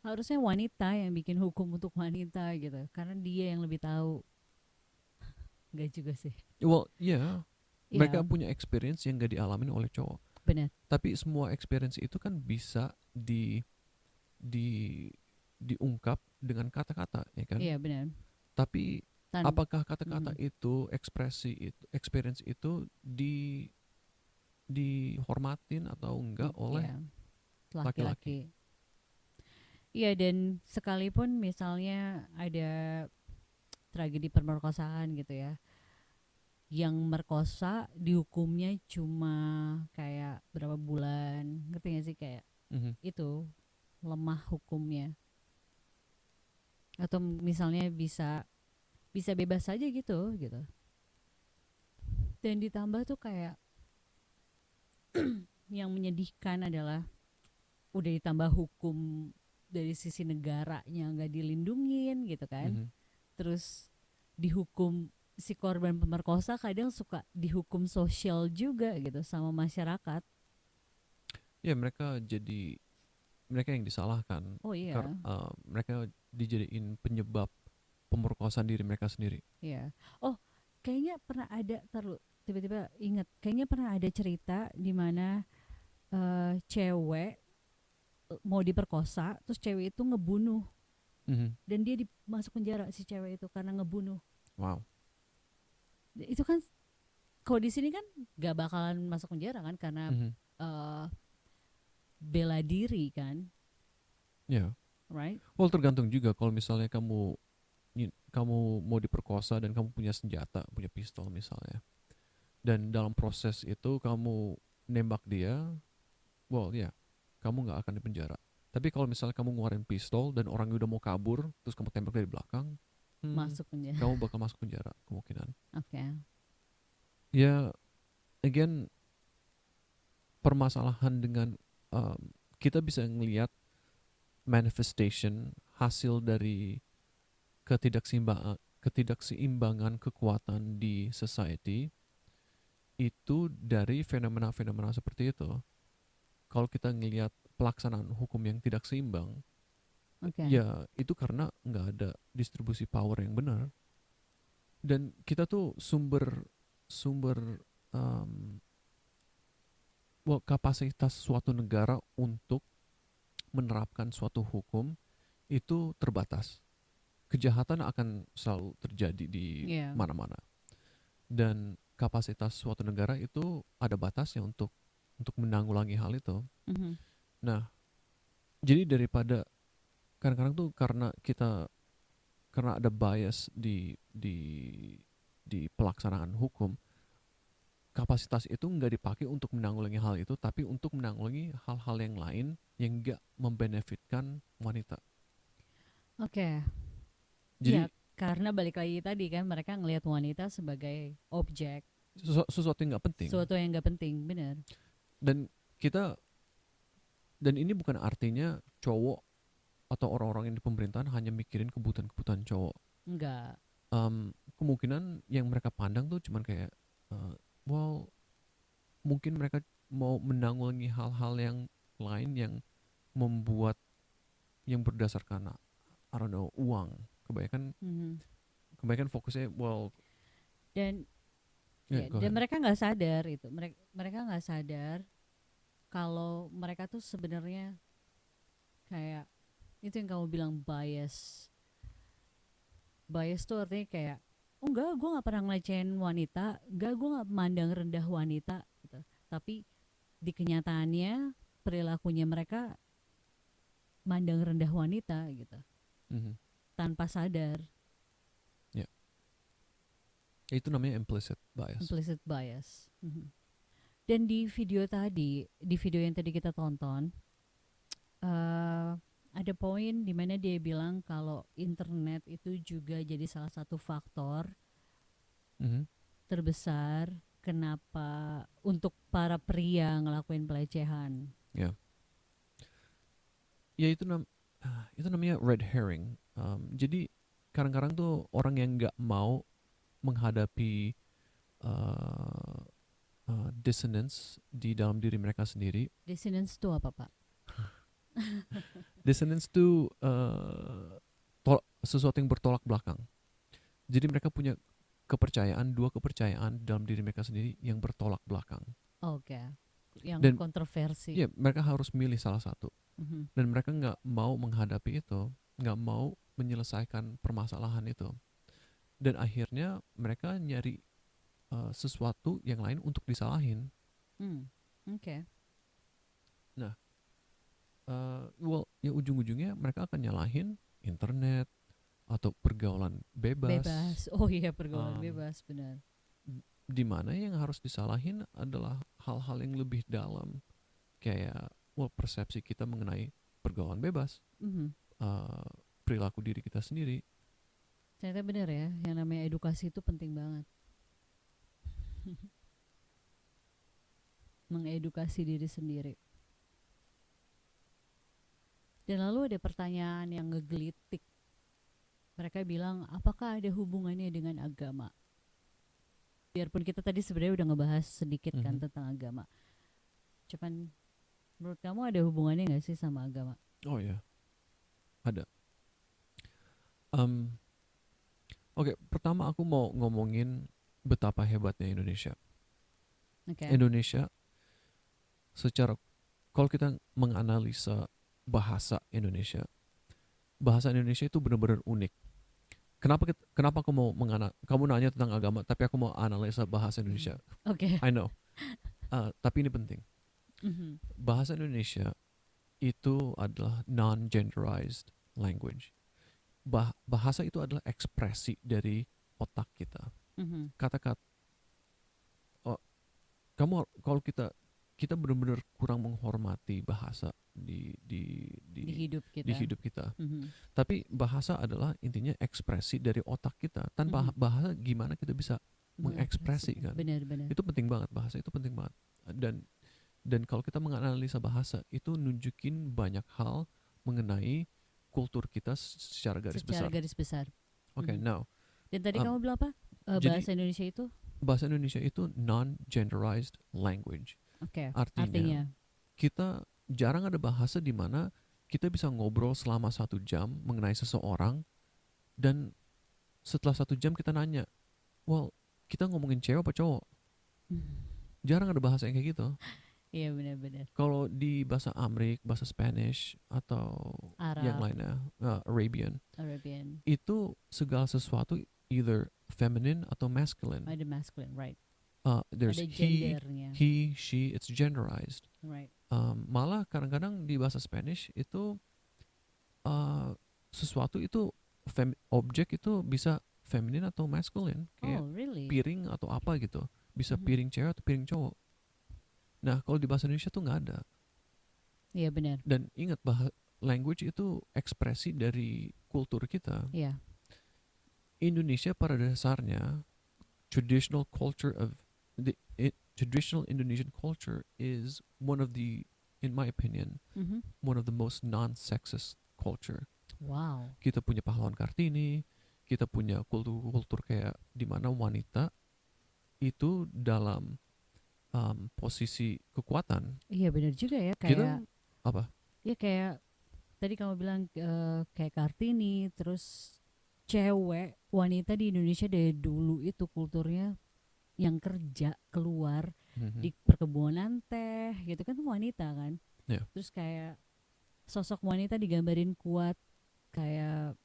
harusnya wanita yang bikin hukum untuk wanita gitu. Karena dia yang lebih tahu. Gak juga sih. Well, yeah, mereka Iya, punya experience yang nggak dialamin oleh cowok. benar. Tapi semua experience itu kan bisa di diungkap dengan kata-kata, ya kan? Iya, benar. Tapi Tan apakah kata-kata mhm. itu, ekspresi itu, experience itu dihormatin atau enggak oleh Iya, laki-laki? laki-laki. Iya, dan sekalipun misalnya ada tragedi pemerkosaan gitu ya. Yang merkosa dihukumnya cuma kayak berapa bulan, ngerti gak sih kayak Mhm. itu lemah hukumnya. Atau misalnya bisa bisa bebas saja gitu gitu. Dan ditambah tuh kayak yang menyedihkan adalah udah ditambah hukum dari sisi negaranya nggak dilindungin gitu kan. Mhm. Terus dihukum si korban pemerkosa kadang suka dihukum sosial juga gitu sama masyarakat. Ya mereka yang disalahkan Oh iya, mereka dijadiin penyebab pemerkosaan diri mereka sendiri. iya. Oh, kayaknya pernah ada tiba-tiba inget, kayaknya pernah ada cerita di mana cewek mau diperkosa, terus cewek itu ngebunuh dan dia masuk penjara si cewek itu karena ngebunuh. Wow. Itu kan kalau di sini kan gak bakalan masuk penjara kan karena bela diri kan, Ya. right? Well, tergantung juga kalau misalnya kamu mau diperkosa dan kamu punya senjata, punya pistol misalnya. Dan dalam proses itu kamu nembak dia, well ya, kamu nggak akan dipenjara. Tapi kalau misalnya kamu ngeluarin pistol dan orang udah mau kabur, terus kamu tembak dari belakang, Masuk penjara. kamu bakal masuk penjara kemungkinan. Oke. Ya, again, permasalahan dengan kita bisa ngelihat manifestation hasil dari ketidakseimbangan kekuatan di society itu dari fenomena-fenomena seperti itu. Kalau kita ngelihat pelaksanaan hukum yang tidak seimbang, ya itu karena nggak ada distribusi power yang benar. Dan kita tuh sumber kapasitas suatu negara untuk menerapkan suatu hukum itu terbatas. Kejahatan akan selalu terjadi di mana-mana. Dan kapasitas suatu negara itu ada batasnya untuk menanggulangi hal itu. Nah, jadi daripada kadang-kadang tuh karena ada bias di pelaksanaan hukum, kapasitas itu nggak dipakai untuk menanggulangi hal itu, tapi untuk menanggulangi hal-hal yang lain yang nggak membenefitkan wanita. Oke. Jadi ya, karena balik lagi tadi kan mereka ngelihat wanita sebagai objek, sesuatu yang nggak penting. Sesuatu yang nggak penting, benar. Dan ini bukan artinya cowok atau orang-orang yang di pemerintahan hanya mikirin kebutuhan cowok. Enggak. Kemungkinan yang mereka pandang tuh cuman kayak, mungkin mereka mau menanggulangi hal-hal yang lain yang membuat yang berdasarkan I don't know, uang. Kebanyakan fokusnya dan mereka nggak sadar itu. Mereka nggak sadar kalau mereka tuh sebenarnya kayak itu yang kamu bilang bias. Bias tuh artinya kayak, oh enggak, gue nggak pernah ngelecehin wanita, enggak, gue nggak memandang rendah wanita, gitu. Tapi di kenyataannya perilakunya mereka mandang rendah wanita gitu, tanpa sadar. Ya, itu namanya implicit bias. Implicit bias. Dan di video yang tadi kita tonton, ada poin di mana dia bilang kalau internet itu juga jadi salah satu faktor terbesar kenapa untuk para pria ngelakuin pelecehan. Ya, ya itu namanya red herring. Jadi kadang-kadang tuh orang yang nggak mau menghadapi dissonance di dalam diri mereka sendiri. Dissonance itu apa, Pak? Dissonance itu sesuatu yang bertolak belakang. Jadi mereka punya dua kepercayaan dalam diri mereka sendiri yang bertolak belakang. Oke. Yang kontroversi. Iya, mereka harus milih salah satu. Dan mereka nggak mau menghadapi itu, nggak mau menyelesaikan permasalahan itu. Dan akhirnya mereka nyari sesuatu yang lain untuk disalahin. Oke. Nah, ya ujung-ujungnya mereka akan nyalahin internet atau pergaulan bebas. Oh iya, pergaulan bebas, benar. Di mana yang harus disalahin adalah hal-hal yang lebih dalam, kayak persepsi kita mengenai pergaulan bebas, perilaku diri kita sendiri. Ternyata benar ya, yang namanya edukasi itu penting banget. Mengedukasi diri sendiri. Dan lalu ada pertanyaan yang ngegelitik. Mereka bilang, apakah ada hubungannya dengan agama? Biarpun kita tadi sebenarnya udah ngebahas sedikit kan tentang agama. Cuman menurut kamu ada hubungannya gak sih sama agama? Oh ya, ada. Oke, pertama aku mau ngomongin betapa hebatnya Indonesia. Okay. Indonesia secara kalau kita menganalisa bahasa Indonesia itu benar-benar unik. Kenapa kamu nanya tentang agama, tapi aku mau analisa bahasa Indonesia. Oke. I know. Tapi ini penting. Mhm. Bahasa Indonesia itu adalah non-genderized language. Bahasa itu adalah ekspresi dari otak kita. Mhm. Kata-kata, oh, kalau kita benar-benar kurang menghormati bahasa Di hidup di kita. hidup kita. Mhm. Tapi bahasa adalah intinya ekspresi dari otak kita. Tanpa Mhm. bahasa gimana kita bisa Mengekspresikan. mengekspresikan? Benar-benar. Itu penting banget, bahasa itu penting banget. Dan kalau kita menganalisa bahasa itu nunjukin banyak hal mengenai kultur kita secara garis Secara besar. garis besar. Okay, Mhm. now Dan tadi um, kamu bilang apa? jadi Bahasa Indonesia itu? bahasa Indonesia itu non-genderized language. Oke. Artinya Artinya? kita jarang ada bahasa di mana kita bisa ngobrol selama 1 jam mengenai seseorang, dan setelah 1 jam kita nanya, well, kita ngomongin cewek apa cowok? Jarang ada bahasa yang kayak gitu. Iya, benar-benar. Kalau di bahasa Amrik, bahasa Spanish, atau yang Arab, lainnya, Arabian. itu segala sesuatu either feminine atau masculine. Ada masculine, right? There's Ada gendernya. he, she, it's genderized. Right. Malah kadang-kadang di bahasa Spanish itu sesuatu itu objek itu bisa feminine atau masculine, kayak Oh, really? piring atau apa gitu, bisa Mhm. piring cewek atau piring cowok. Nah, kalau di bahasa Indonesia tuh nggak ada. Iya, benar. Dan ingat, language itu ekspresi dari kultur kita. Iya. Indonesia pada dasarnya, traditional culture of traditional Indonesian culture is one of the, in my opinion, Mhm. one of the most non-sexist culture. Wow. Kita punya pahlawan Kartini, kita punya kultur-kultur kayak di mana wanita itu dalam posisi kekuatan. Iya, benar juga ya, Kita kayak apa? ya kayak tadi kamu bilang kayak Kartini, terus cewek wanita di Indonesia dari dulu itu kulturnya yang kerja keluar Mhm. di perkebunan teh gitu kan, wanita kan. Ya. Terus kayak sosok wanita digambarin kuat, kayak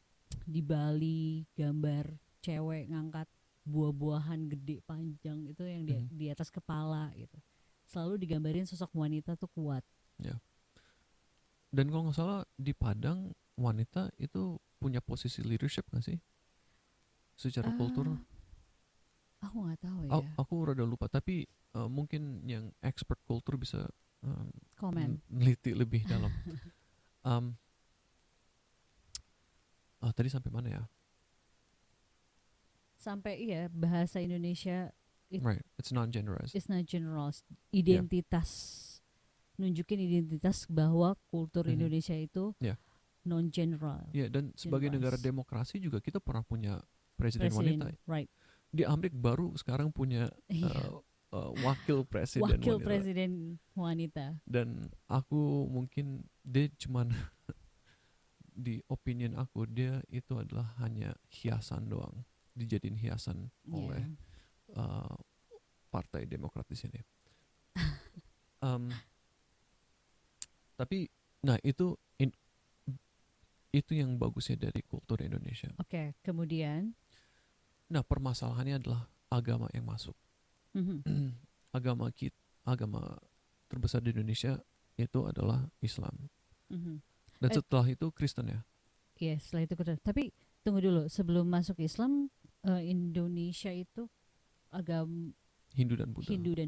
di Bali gambar cewek ngangkat buah-buahan gede panjang itu yang di atas kepala gitu, selalu digambarin sosok wanita tuh kuat. Ya. Dan kalau nggak salah di Padang wanita itu punya posisi leadership nggak sih? Secara kultur? Aku nggak tahu ya. Aku rada lupa. Tapi mungkin yang expert kultur bisa Komen. neliti lebih dalam. Tadi sampai mana ya? Sampai iya, bahasa Indonesia Right, it's non-genderized. is not general. Identitas, nunjukin identitas bahwa kultur Indonesia itu Yeah. non-general. Ya, dan sebagai negara demokrasi juga kita pernah punya presiden wanita. Right. Di Amerika baru sekarang punya wakil presiden Wakil wanita. presiden wanita. Dan aku mungkin dia cuman di opinion aku dia itu adalah hanya hiasan doang, dijadiin hiasan oleh Partai Demokrat di sini. Tapi nah itu yang bagusnya dari kultur Indonesia. Oke, kemudian Nah, permasalahannya adalah agama yang masuk. Agama terbesar di Indonesia itu adalah Islam. Dan setelah itu Kristen ya. Iya, setelah itu Kristen. Tapi tunggu dulu, sebelum masuk Islam, Indonesia itu agama Hindu dan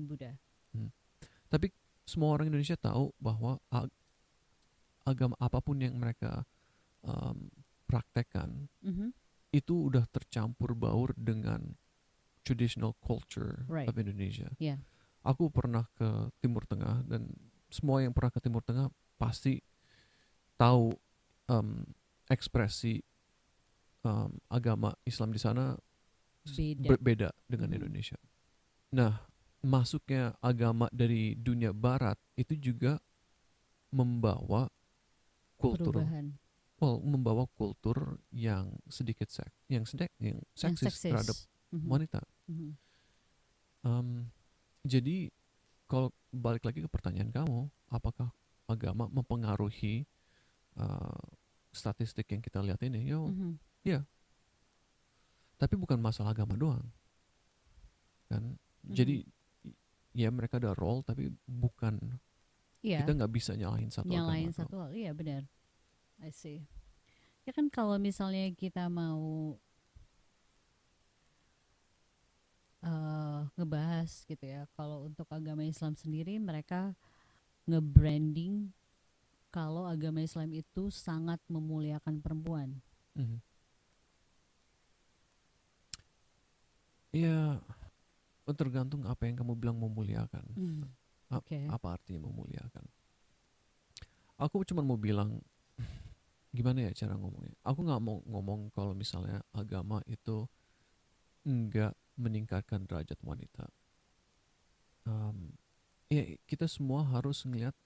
Buddha. Tapi semua orang Indonesia tahu bahwa agama apapun yang mereka praktekkan itu udah tercampur baur dengan traditional culture of Indonesia. Yeah. Aku pernah ke Timur Tengah, dan semua yang pernah ke Timur Tengah pasti tahu ekspresi agama Islam di sana berbeda dengan Indonesia. Nah, masuknya agama dari dunia Barat itu juga membawa kultur perubahan. Membawa kultur yang sedikit seksis terhadap wanita. Jadi kalau balik lagi ke pertanyaan kamu, apakah agama mempengaruhi uh, statistik yang kita lihat ini. Ya, tapi bukan masalah agama doang, kan? Jadi ya mereka ada role, tapi bukan kita nggak bisa nyalahin satu nyalain agama. satu hal, iya benar. I see. Ya kan kalau misalnya kita mau ngebahas gitu ya, kalau untuk agama Islam sendiri mereka nge-branding kalau agama Islam itu sangat memuliakan perempuan. Ya, tergantung apa yang kamu bilang memuliakan. Okay. Apa artinya memuliakan? Aku cuma mau bilang, gimana ya cara ngomongnya? Aku nggak mau ngomong kalau misalnya agama itu nggak meningkatkan derajat wanita. Ya kita semua harus ngelihat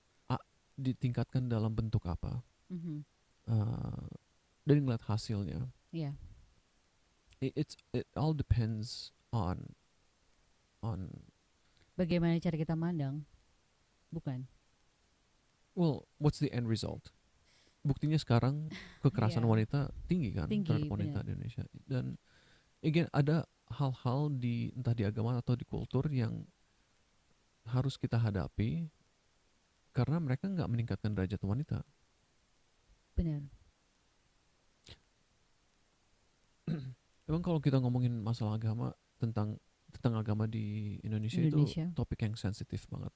ditingkatkan dalam bentuk apa, dan ngeliat hasilnya. Yeah. It all depends on bagaimana cara kita mandang, bukan? Well, what's the end result? Buktinya sekarang kekerasan wanita tinggi kan terhadap wanita di Indonesia. Dan again ada hal-hal di entah di agama atau di kultur yang harus kita hadapi karena mereka nggak meningkatkan derajat wanita. Benar. Emang kalau kita ngomongin masalah agama, tentang agama di Indonesia itu topik yang sensitif banget.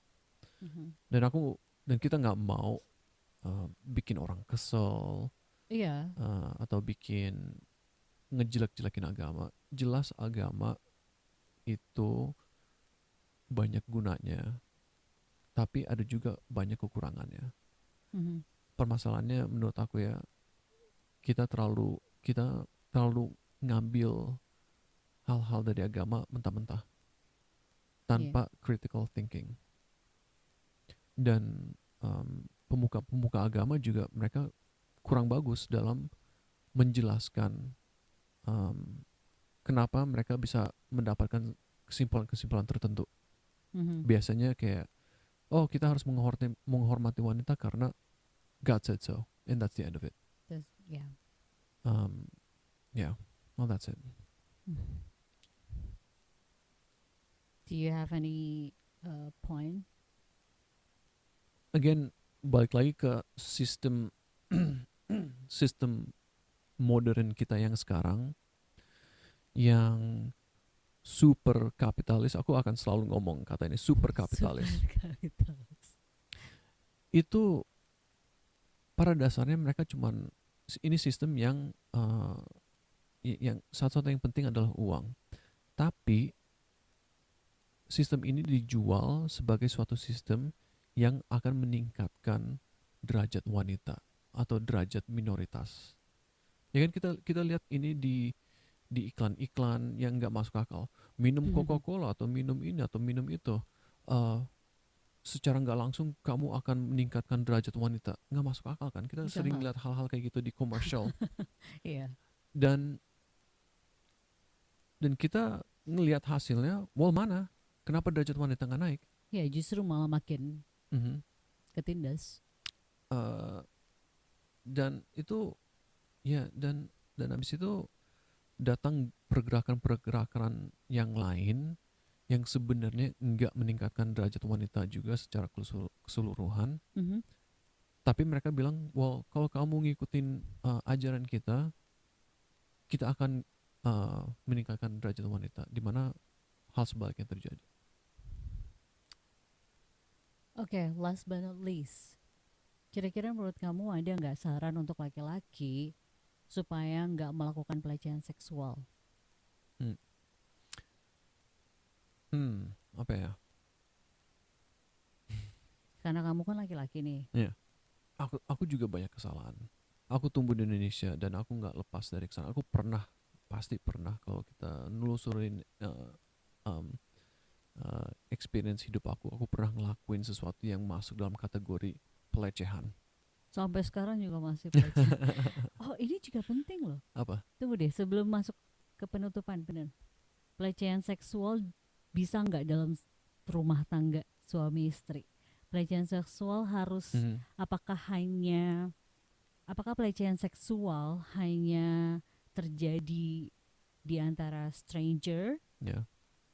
Dan kita nggak mau bikin orang kesel, atau bikin ngejelek-jelekin agama. Jelas agama itu banyak gunanya, tapi ada juga banyak kekurangannya. Permasalahannya menurut aku ya, kita terlalu ngambil hal-hal dari agama mentah-mentah tanpa critical thinking. Dan pemuka agama juga mereka kurang bagus dalam menjelaskan kenapa mereka bisa mendapatkan kesimpulan-kesimpulan tertentu. Biasanya kayak, oh kita harus menghormati wanita karena God said so, and that's the end of it. Well that's it. Do you have any point? Again, balik lagi ke sistem modern kita yang sekarang yang super kapitalis. Aku akan selalu ngomong kata ini, super kapitalis. Itu pada dasarnya mereka cuman, ini sistem yang satu-satu yang penting adalah uang. Tapi sistem ini dijual sebagai suatu sistem yang akan meningkatkan derajat wanita atau derajat minoritas. Ya kan kita lihat ini di iklan-iklan yang nggak masuk akal. Minum Coca-Cola atau minum ini atau minum itu, secara nggak langsung kamu akan meningkatkan derajat wanita. Nggak masuk akal kan? Kita sering lihat hal-hal kayak gitu di commercial. Dan kita ngelihat hasilnya, mana? Kenapa derajat wanita nggak naik? Ya justru malah makin ketindas. Dan itu ya dan habis itu datang pergerakan yang lain yang sebenarnya nggak meningkatkan derajat wanita juga secara keseluruhan. Tapi mereka bilang, well kalau kamu ngikutin ajaran kita akan meningkatkan derajat wanita, di mana hal sebaliknya terjadi. Okay, last but not least, kira-kira menurut kamu ada nggak saran untuk laki-laki supaya nggak melakukan pelecehan seksual? Apa ya? Karena kamu kan laki-laki nih. Iya. Aku juga banyak kesalahan. Aku tumbuh di Indonesia dan aku nggak lepas dari kesalahan. Aku pasti pernah kalau kita nelusurin experience hidup aku pernah ngelakuin sesuatu yang masuk dalam kategori pelecehan. Sampai sekarang juga masih pelecehan. Oh, ini juga penting loh. Apa? Tunggu deh, sebelum masuk ke penutupan, bener. Pelecehan seksual bisa nggak dalam rumah tangga suami istri? pelecehan seksual harus Mhm. apakah pelecehan seksual hanya terjadi di antara stranger Ya.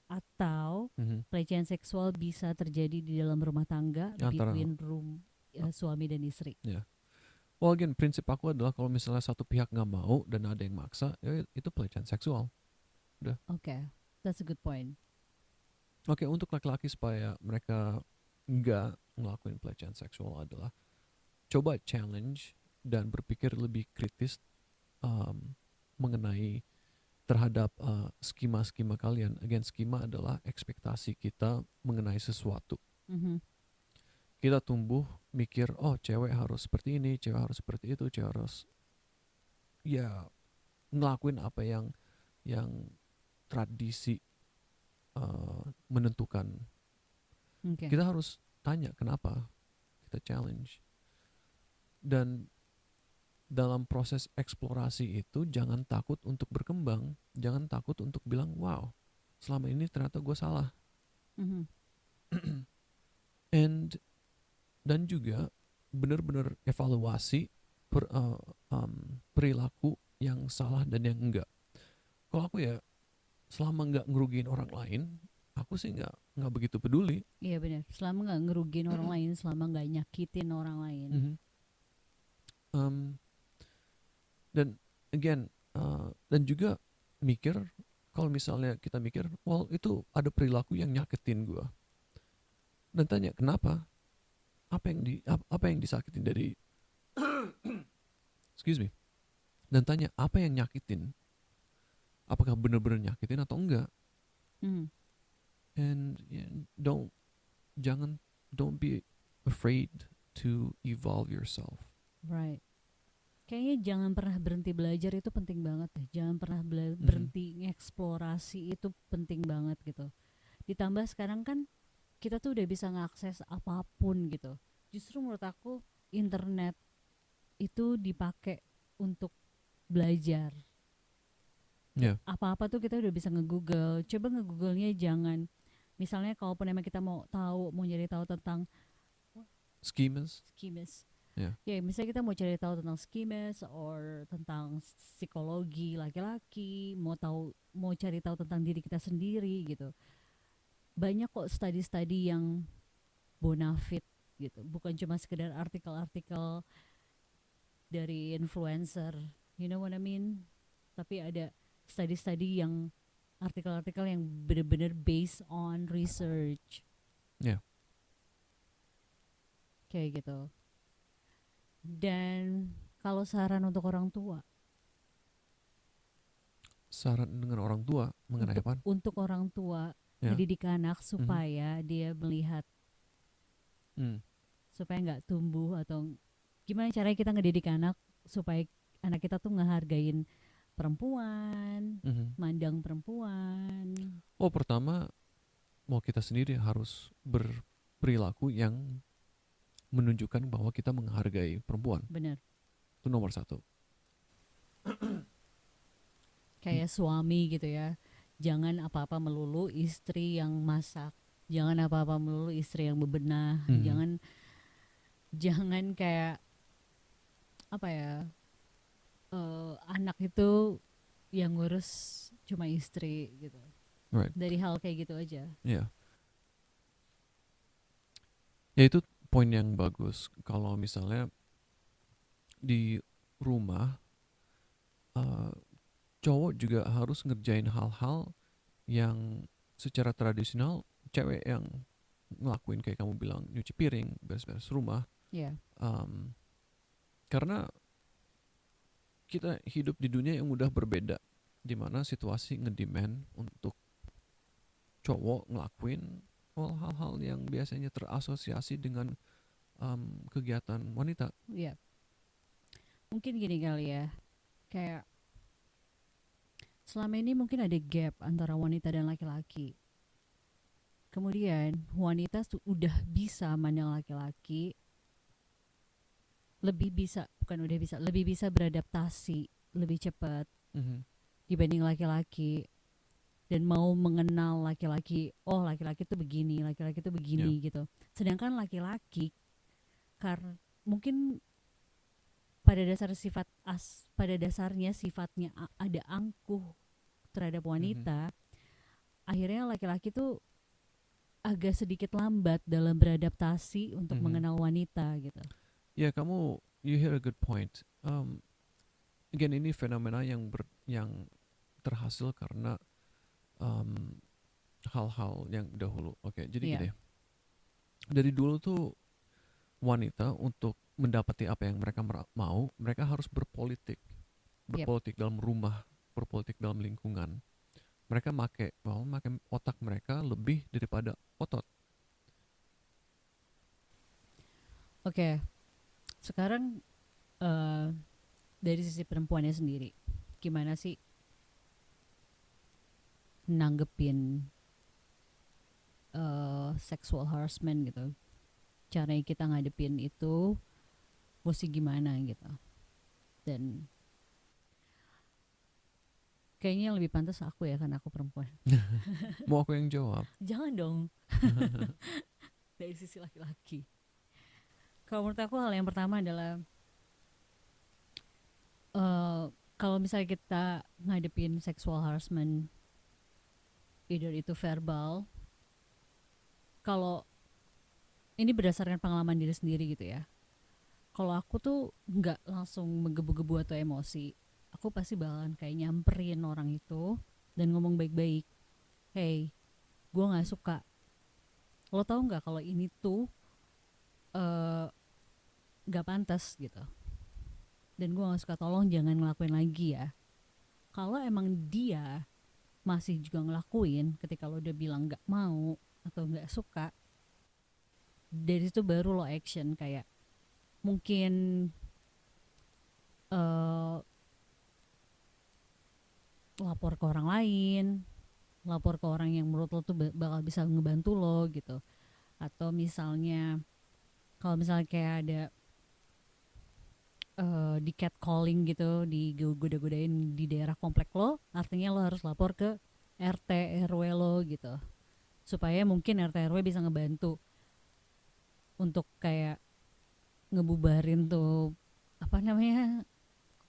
atau Mhm. pelecehan seksual bisa terjadi di dalam rumah tangga Antara between suami dan istri. ya. Well, again, prinsip aku adalah kalau misalnya satu pihak nggak mau dan ada yang maksa, ya itu pelecehan seksual. Udah. Okay, that's a good point. Oke, untuk laki-laki supaya mereka nggak ngelakuin pelecehan seksual adalah coba challenge dan berpikir lebih kritis um, mengenai terhadap skema-skema kalian. Again, skema adalah ekspektasi kita mengenai sesuatu. Mhm. Kita tumbuh mikir, oh cewek harus seperti ini, cewek harus seperti itu, cewek harus ya ngelakuin apa yang tradisi menentukan. Okay. Kita harus tanya kenapa, kita challenge. Dan dalam proses eksplorasi itu jangan takut untuk berkembang, jangan takut untuk bilang, wow, selama ini ternyata gue salah. Mhm. And dan juga benar-benar evaluasi perilaku yang salah dan yang enggak. Kalau aku ya selama nggak ngerugiin orang lain, aku sih nggak begitu peduli. Iya benar. Selama nggak ngerugiin orang lain, selama nggak nyakitin orang lain. Mhm. Dan again, dan juga mikir kalau misalnya kita mikir, well itu ada perilaku yang nyakitin gue, dan tanya kenapa, apa yang disakitin dari excuse me, dan tanya apa yang nyakitin, apakah benar-benar nyakitin atau enggak. Mhm. And yeah, don't be afraid to evolve yourself. Right. Kayaknya jangan pernah berhenti belajar itu penting banget deh. Jangan pernah Mhm. berhenti ngeksplorasi itu penting banget gitu. Ditambah sekarang kan kita tuh udah bisa ngakses apapun gitu. Justru menurut aku internet itu dipakai untuk belajar. Ya, Apa-apa tuh kita udah bisa nge-google. Coba nge-google-nya jangan misalnya kalaupun emang kita mau nyari tahu tentang schemas. schemas. Ya. Ya, misalnya kita mau cari tahu tentang schemas or tentang psikologi laki-laki, mau cari tahu tentang diri kita sendiri gitu. Banyak kok studi-studi yang bonafit gitu. Bukan cuma sekedar artikel-artikel dari influencer. You know what I mean? Tapi ada studi-studi yang artikel-artikel yang benar-benar based on research Ya. kayak gitu. Dan kalau saran untuk orang tua, Saran dengan orang tua mengenai apa? untuk orang tua Ya. ngedidik anak Mhm. supaya dia melihat, supaya nggak tumbuh, atau gimana caranya kita ngedidik anak supaya anak kita tuh ngehargain perempuan, Mhm. mandang perempuan. Oh, pertama mau kita sendiri harus berperilaku yang menunjukkan bahwa kita menghargai perempuan. Bener. Itu nomor satu. Kayak suami gitu ya, jangan apa-apa melulu istri yang masak, jangan apa-apa melulu istri yang bebenah, Mhm. jangan kayak apa ya, anak itu yang ngurus cuma istri gitu. Right. Dari hal kayak gitu aja. Ya. Ya itu poin yang bagus. Kalau misalnya di rumah cowok juga harus ngerjain hal-hal yang secara tradisional cewek yang ngelakuin, kayak kamu bilang nyuci piring, beres-beres rumah. Iya. Karena kita hidup di dunia yang udah berbeda, di mana situasi ngedemand untuk cowok ngelakuin hal-hal yang biasanya terasosiasi dengan kegiatan wanita. Iya. Mungkin gini kali ya, kayak selama ini mungkin ada gap antara wanita dan laki-laki. Kemudian wanita udah bisa mandang laki-laki, lebih bisa beradaptasi lebih cepat Mhm. dibanding laki-laki. dan mau mengenal laki-laki, oh laki-laki tuh begini, laki-laki tuh begini gitu. Sedangkan laki-laki karena mungkin pada dasarnya sifatnya ada angkuh terhadap wanita, akhirnya laki-laki tuh agak sedikit lambat dalam beradaptasi untuk mengenal wanita gitu. Ya, you hear a good point. Again, ini fenomena yang terhasil karena hal-hal yang dahulu. Oke, jadi gini. Dari dulu tuh wanita untuk mendapati apa yang mereka mau, mereka harus berpolitik dalam rumah, berpolitik dalam lingkungan. Mereka make otak mereka lebih daripada otot. Oke. Sekarang dari sisi perempuannya sendiri, gimana sih nanggepin sexual harassment gitu? Caranya kita ngadepin itu mesti gimana gitu? Dan kayaknya lebih pantas aku ya, karena aku perempuan. Mau aku yang jawab? Jangan dong. Dari sisi laki-laki. Kalau menurut aku hal yang pertama adalah kalau misalnya kita ngadepin sexual harassment, either itu verbal, kalau ini berdasarkan pengalaman diri sendiri gitu ya. Kalau aku tuh nggak langsung menggebu-gebu atau emosi, aku pasti bakalan kayak nyamperin orang itu dan ngomong baik-baik. Hey, gue nggak suka. Lo tau nggak kalau ini tuh nggak pantas gitu. Dan gue nggak suka, tolong jangan ngelakuin lagi ya. Kalau emang dia masih juga ngelakuin ketika lo udah bilang nggak mau atau nggak suka, dari situ baru lo action, kayak mungkin lapor ke orang lain, lapor ke orang yang menurut lo tuh bakal bisa ngebantu lo gitu. Atau misalnya kalau misalnya kayak ada di catcalling gitu, digoda-godain di daerah komplek lo, artinya lo harus lapor ke RT RW lo gitu, supaya mungkin RT RW bisa ngebantu untuk kayak ngebubarin tuh apa namanya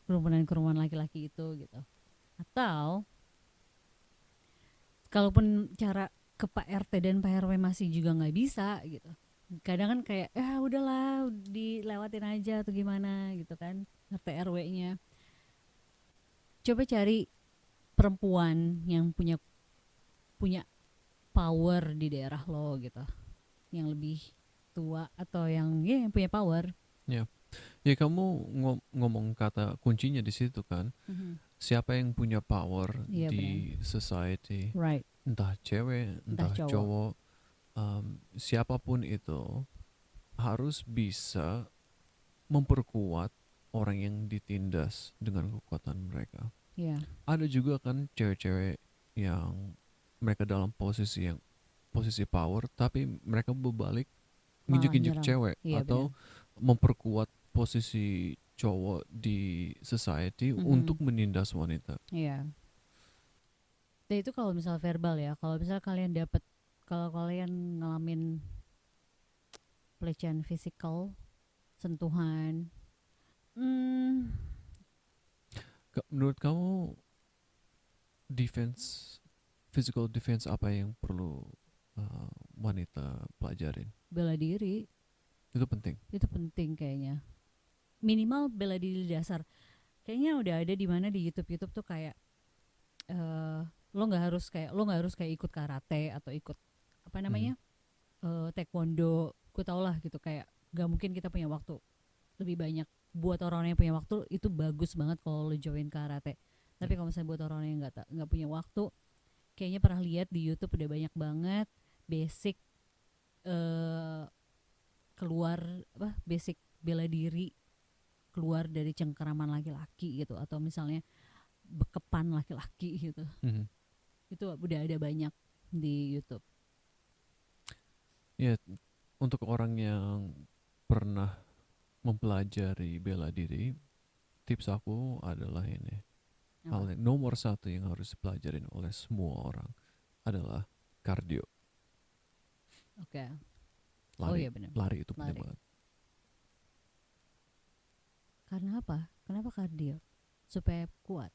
kerumunan laki-laki itu gitu. Atau kalaupun cara ke Pak RT dan Pak RW masih juga nggak bisa gitu, kadang kan kayak udahlah dilewatin aja atau gimana gitu kan, RT RW-nya. Coba cari perempuan yang punya power di daerah lo gitu, yang lebih tua atau yang yang punya power. Ya kamu ngomong kata kuncinya di situ kan. Siapa yang punya power di society, right. Entah cewek, entah cowok, siapapun itu harus bisa memperkuat orang yang ditindas dengan kekuatan mereka. Ada juga kan cewek-cewek yang mereka dalam posisi power, tapi mereka berbalik nginjek-injek cewek atau memperkuat posisi cowok di society untuk menindas wanita. Dan itu kalau misal verbal ya. Kalau misal kalau kalian ngalamin pelecehan fisikal, sentuhan, menurut kamu physical defense apa yang perlu wanita pelajarin? Bela diri. Itu penting. Itu penting kayaknya. Minimal bela diri dasar. Kayaknya udah ada di mana di YouTube tuh kayak lo nggak harus kayak ikut karate atau ikut apa namanya taekwondo. Gue tau lah gitu, kayak gak mungkin kita punya waktu lebih banyak. Buat orang-orang yang punya waktu itu bagus banget kalau lo join karate. Tapi kalau misalnya buat orang yang nggak punya waktu, kayaknya pernah lihat di YouTube udah banyak banget basic basic bela diri keluar dari cengkeraman laki-laki gitu, atau misalnya bekepan laki-laki gitu. Itu udah ada banyak di YouTube. Ya, untuk orang yang pernah mempelajari bela diri, tips aku adalah ini. Hal yang nomor satu yang harus dipelajarin oleh semua orang adalah kardio. Oke. Lari, iya benar. lari itu penting Lari. banget. Karena apa? Kenapa kardio? Supaya kuat.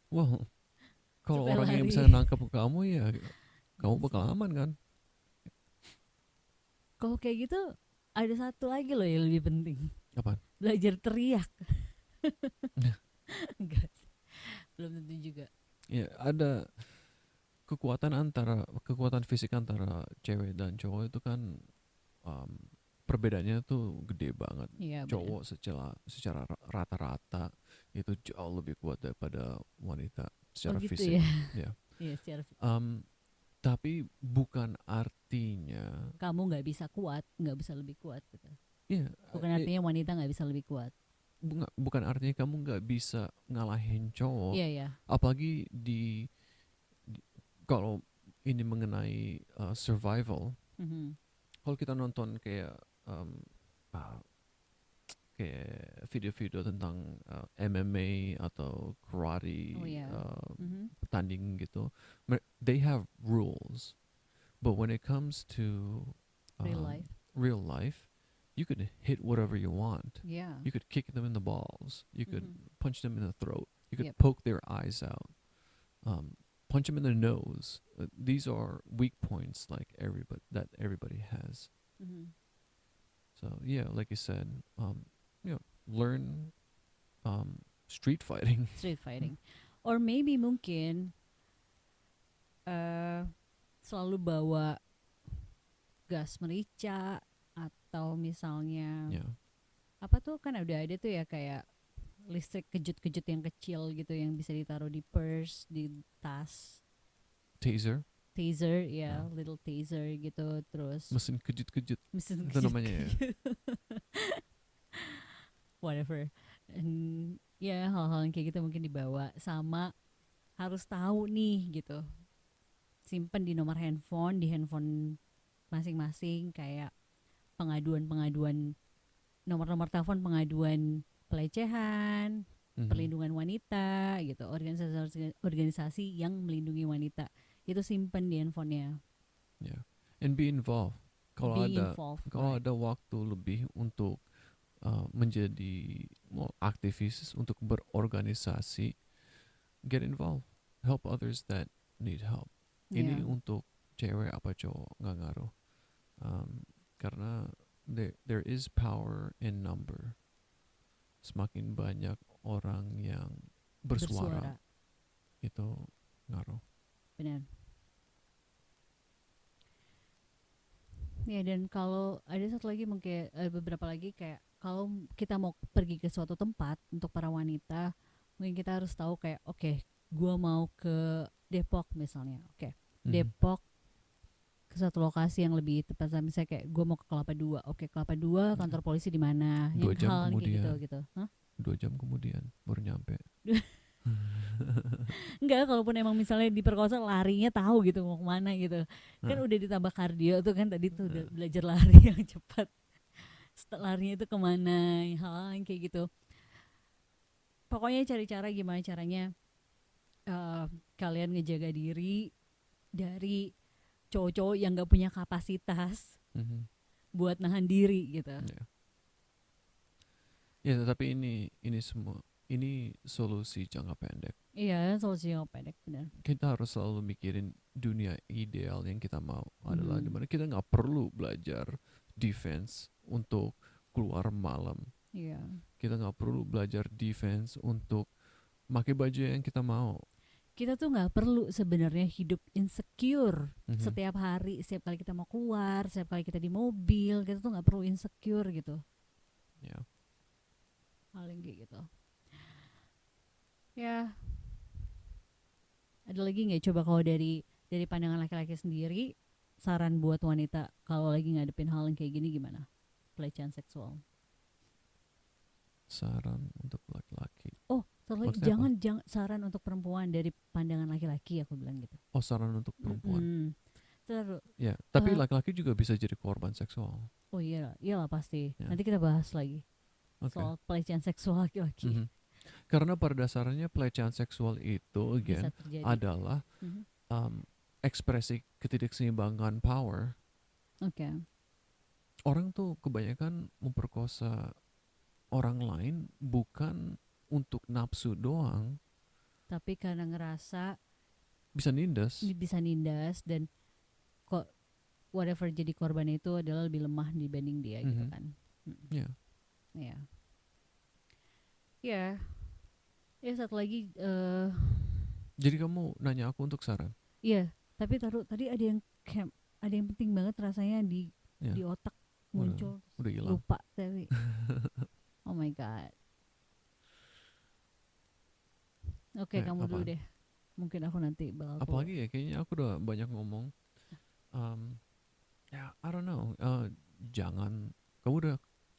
Well, kalau Supaya orang yang lari. bisa nangkap kamu ya kamu bakal aman kan? Kalau kayak gitu ada satu lagi loh yang lebih penting. Apaan? Belajar teriak. Enggak. Belum tentu juga. Ya ada kekuatan fisik antara cewek dan cowok itu kan um, perbedaannya tuh gede banget. Iya benar. Cowok secara rata-rata itu jauh lebih kuat daripada wanita secara gitu fisik. ya. Ya. Iya secara Tapi bukan artinya kamu nggak bisa kuat, nggak bisa lebih kuat gitu. ya Bukan artinya wanita nggak bisa lebih kuat. bukan artinya kamu nggak bisa ngalahin cowok. Iya ya. Apalagi kalau ini mengenai survival. Kalau kita nonton kayak kayak video-video tentang MMA atau karate, pertanding gitu, they have rules, but when it comes to real life, you could hit whatever you want. Yeah. You could kick them in the balls. You could punch them in the throat. You could Yep. poke their eyes out. Punch them in the nose. These are weak points, like everybody has. So yeah, like you said, learn street fighting. Street fighting. Or maybe mungkin selalu bawa gas merica atau misalnya Yeah. apa tuh kan udah ada tuh ya kayak listrik kejut-kejut yang kecil gitu yang bisa ditaruh di purse, di tas. Taser. Taser, ya, little taser gitu, terus Mesin kejut-kejut. mesin Itu namanya ya. Whatever. And ya hal-hal yang kayak gitu mungkin dibawa, sama harus tahu nih gitu. Simpen di nomor handphone, di handphone masing-masing, kayak pengaduan nomor-nomor telepon pengaduan pelecehan, perlindungan wanita gitu, organisasi yang melindungi wanita. Itu simpen di handphonenya. Yeah. And be involved. Kalau ada waktu lebih untuk menjadi aktivis, untuk berorganisasi, get involved, help others that need help. Ini untuk cewek apa cowok nggak ngaruh, karena there is power in number. Semakin banyak orang yang bersuara. Itu ngaruh. Benar. Ya, dan kalau ada satu lagi mungkin beberapa lagi kayak kalau kita mau pergi ke suatu tempat untuk para wanita, mungkin kita harus tahu kayak oke, gua mau ke Depok misalnya. Depok ke satu lokasi yang lebih tepat, misalnya kayak gua mau ke Kelapa Dua. Kelapa Dua kantor polisi di mana? 2 jam hal kemudian. gitu. Hah? 2 jam kemudian baru nyampe. Enggak, kalaupun emang misalnya diperkosa larinya tahu gitu mau kemana gitu. Kan udah ditambah kardio tuh kan tadi tuh udah belajar lari yang cepat. Larinya itu kemana, hal yang kayak gitu. Pokoknya cari cara gimana caranya kalian ngejaga diri dari cowok-cowok yang gak punya kapasitas buat nahan diri gitu. Ya, tapi ini semua ini solusi jangka pendek. Iya, solusi jangka pendek, benar. Kita harus selalu mikirin dunia ideal yang kita mau adalah dimana kita nggak perlu belajar defense untuk keluar malam. Iya. Kita nggak perlu belajar defense untuk pakai baju yang kita mau. Kita tuh nggak perlu sebenarnya hidup insecure setiap hari, setiap kali kita mau keluar, setiap kali kita di mobil, kita tuh nggak perlu insecure gitu. Ya. Hal yang kayak gitu. Ya. Ada lagi nggak coba kalau dari pandangan laki-laki sendiri, saran buat wanita kalau lagi ngadepin hal yang kayak gini gimana? Pelecehan seksual. Saran untuk laki-laki. Oh, jangan saran untuk perempuan dari pandangan laki-laki, aku bilang gitu. Oh, saran untuk perempuan. Terus. Ya, tapi laki-laki juga bisa jadi korban seksual. Oh iyalah pasti. Nanti kita bahas lagi soal pelecehan seksual laki-laki. Karena pada dasarnya pelecehan seksual itu Bisa again terjadi. adalah Mhm. ekspresi ketidakseimbangan power. Oke. Orang tuh kebanyakan memperkosa orang lain bukan untuk nafsu doang, Tapi karena ngerasa bisa nindas. bisa nindas dan kok whatever jadi korban itu adalah lebih lemah dibanding dia gitu Mhm. kan. Ya. Iya. Ya. Ya satu lagi Jadi kamu nanya aku untuk saran. iya, tapi tadi ada yang penting banget rasanya Ya, di otak udah muncul hilang. lupa tapi oh my god. Oke, kamu dulu Apaan? deh. Mungkin aku nanti bakal Apalagi ya, kayaknya aku udah banyak ngomong. Ya, I don't know. Jangan. Kamu udah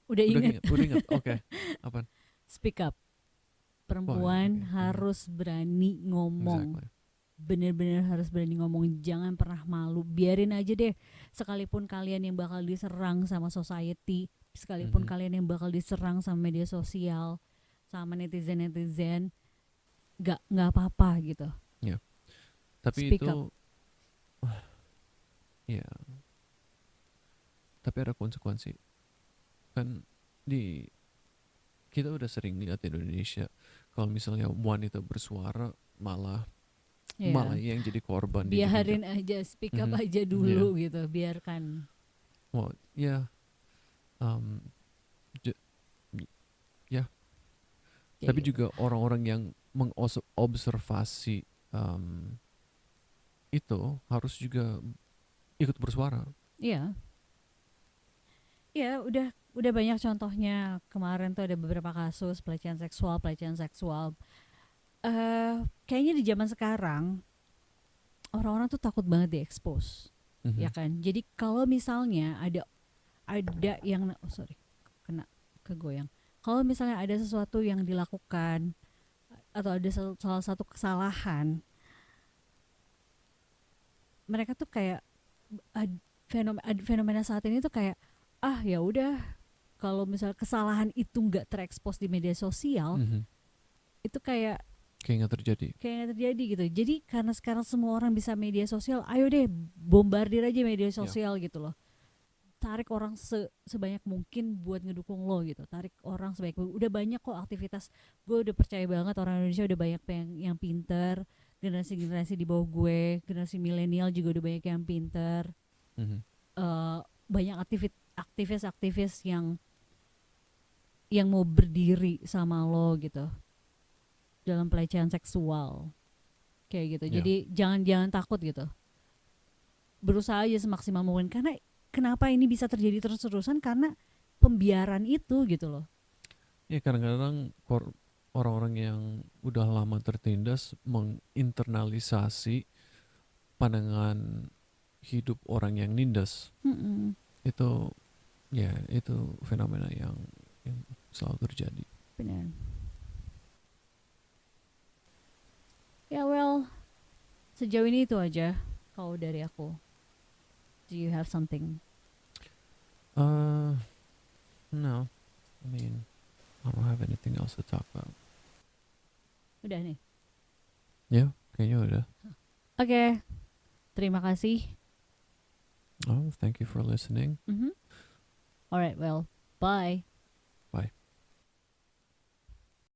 udah inget. ingat. Oke. Apaan? Speak up. Oh ya, Perempuan oke. harus berani ngomong. Exactly. Bener-bener harus berani ngomong, jangan pernah malu, biarin aja deh. Sekalipun kalian yang bakal diserang sama society, sekalipun Mhm. kalian yang bakal diserang sama media sosial, sama netizen nggak apa-apa gitu. Ya. Tapi Speak up. itu ya, tapi ada konsekuensi. Kan di kita udah sering lihat di Indonesia kalau misalnya wanita bersuara malah Ya, yang jadi korban diinjak-injak. biarin aja, speak up Mhm. aja Ya. dulu gitu, biarkan. Well, ya. Um, j- ya. Kayak Tapi gitu. juga orang-orang yang mengobservasi itu harus juga ikut bersuara. Iya. Ya, udah banyak contohnya. Kemarin tuh ada beberapa kasus pelecehan seksual. Kayaknya di zaman sekarang orang-orang tuh takut banget diekspos, ya Mhm. kan? Jadi kalau misalnya ada yang kena kegoyang. Kalau misalnya ada sesuatu yang dilakukan atau ada salah satu kesalahan, mereka tuh kayak fenomena saat ini tuh kayak ya udah, kalau misal kesalahan itu nggak terekspos di media sosial, Mhm. itu kayak Kayak nggak terjadi. nggak terjadi gitu. Jadi karena sekarang semua orang bisa media sosial, ayo deh bombardir aja media Ya. sosial gitu loh. Tarik orang sebanyak mungkin buat ngedukung lo gitu. Tarik orang sebanyak mungkin. Udah banyak kok aktivitas. Gue udah percaya banget orang Indonesia udah banyak yang pinter. Generasi-generasi di bawah gue, generasi milenial juga udah banyak yang pinter. Mhm. Banyak aktivis-aktivis yang mau berdiri sama lo gitu dalam pelecehan seksual kayak gitu. Ya. Jadi jangan takut gitu. Berusaha aja semaksimal mungkin, karena kenapa ini bisa terjadi terus-terusan karena pembiaran itu gitu loh. Ya, kadang-kadang orang-orang yang udah lama tertindas menginternalisasi pandangan hidup orang yang nindas. Mm-mm. Itu ya, itu fenomena yang selalu terjadi. Benar. Ya well, sejauh ini itu aja kalau dari aku. Do you have something? No. I mean, I don't have anything else to talk about. Udah nih. Ya, kayaknya udah. Oke. Terima kasih. Oh, thank you for listening. Alright, well, bye.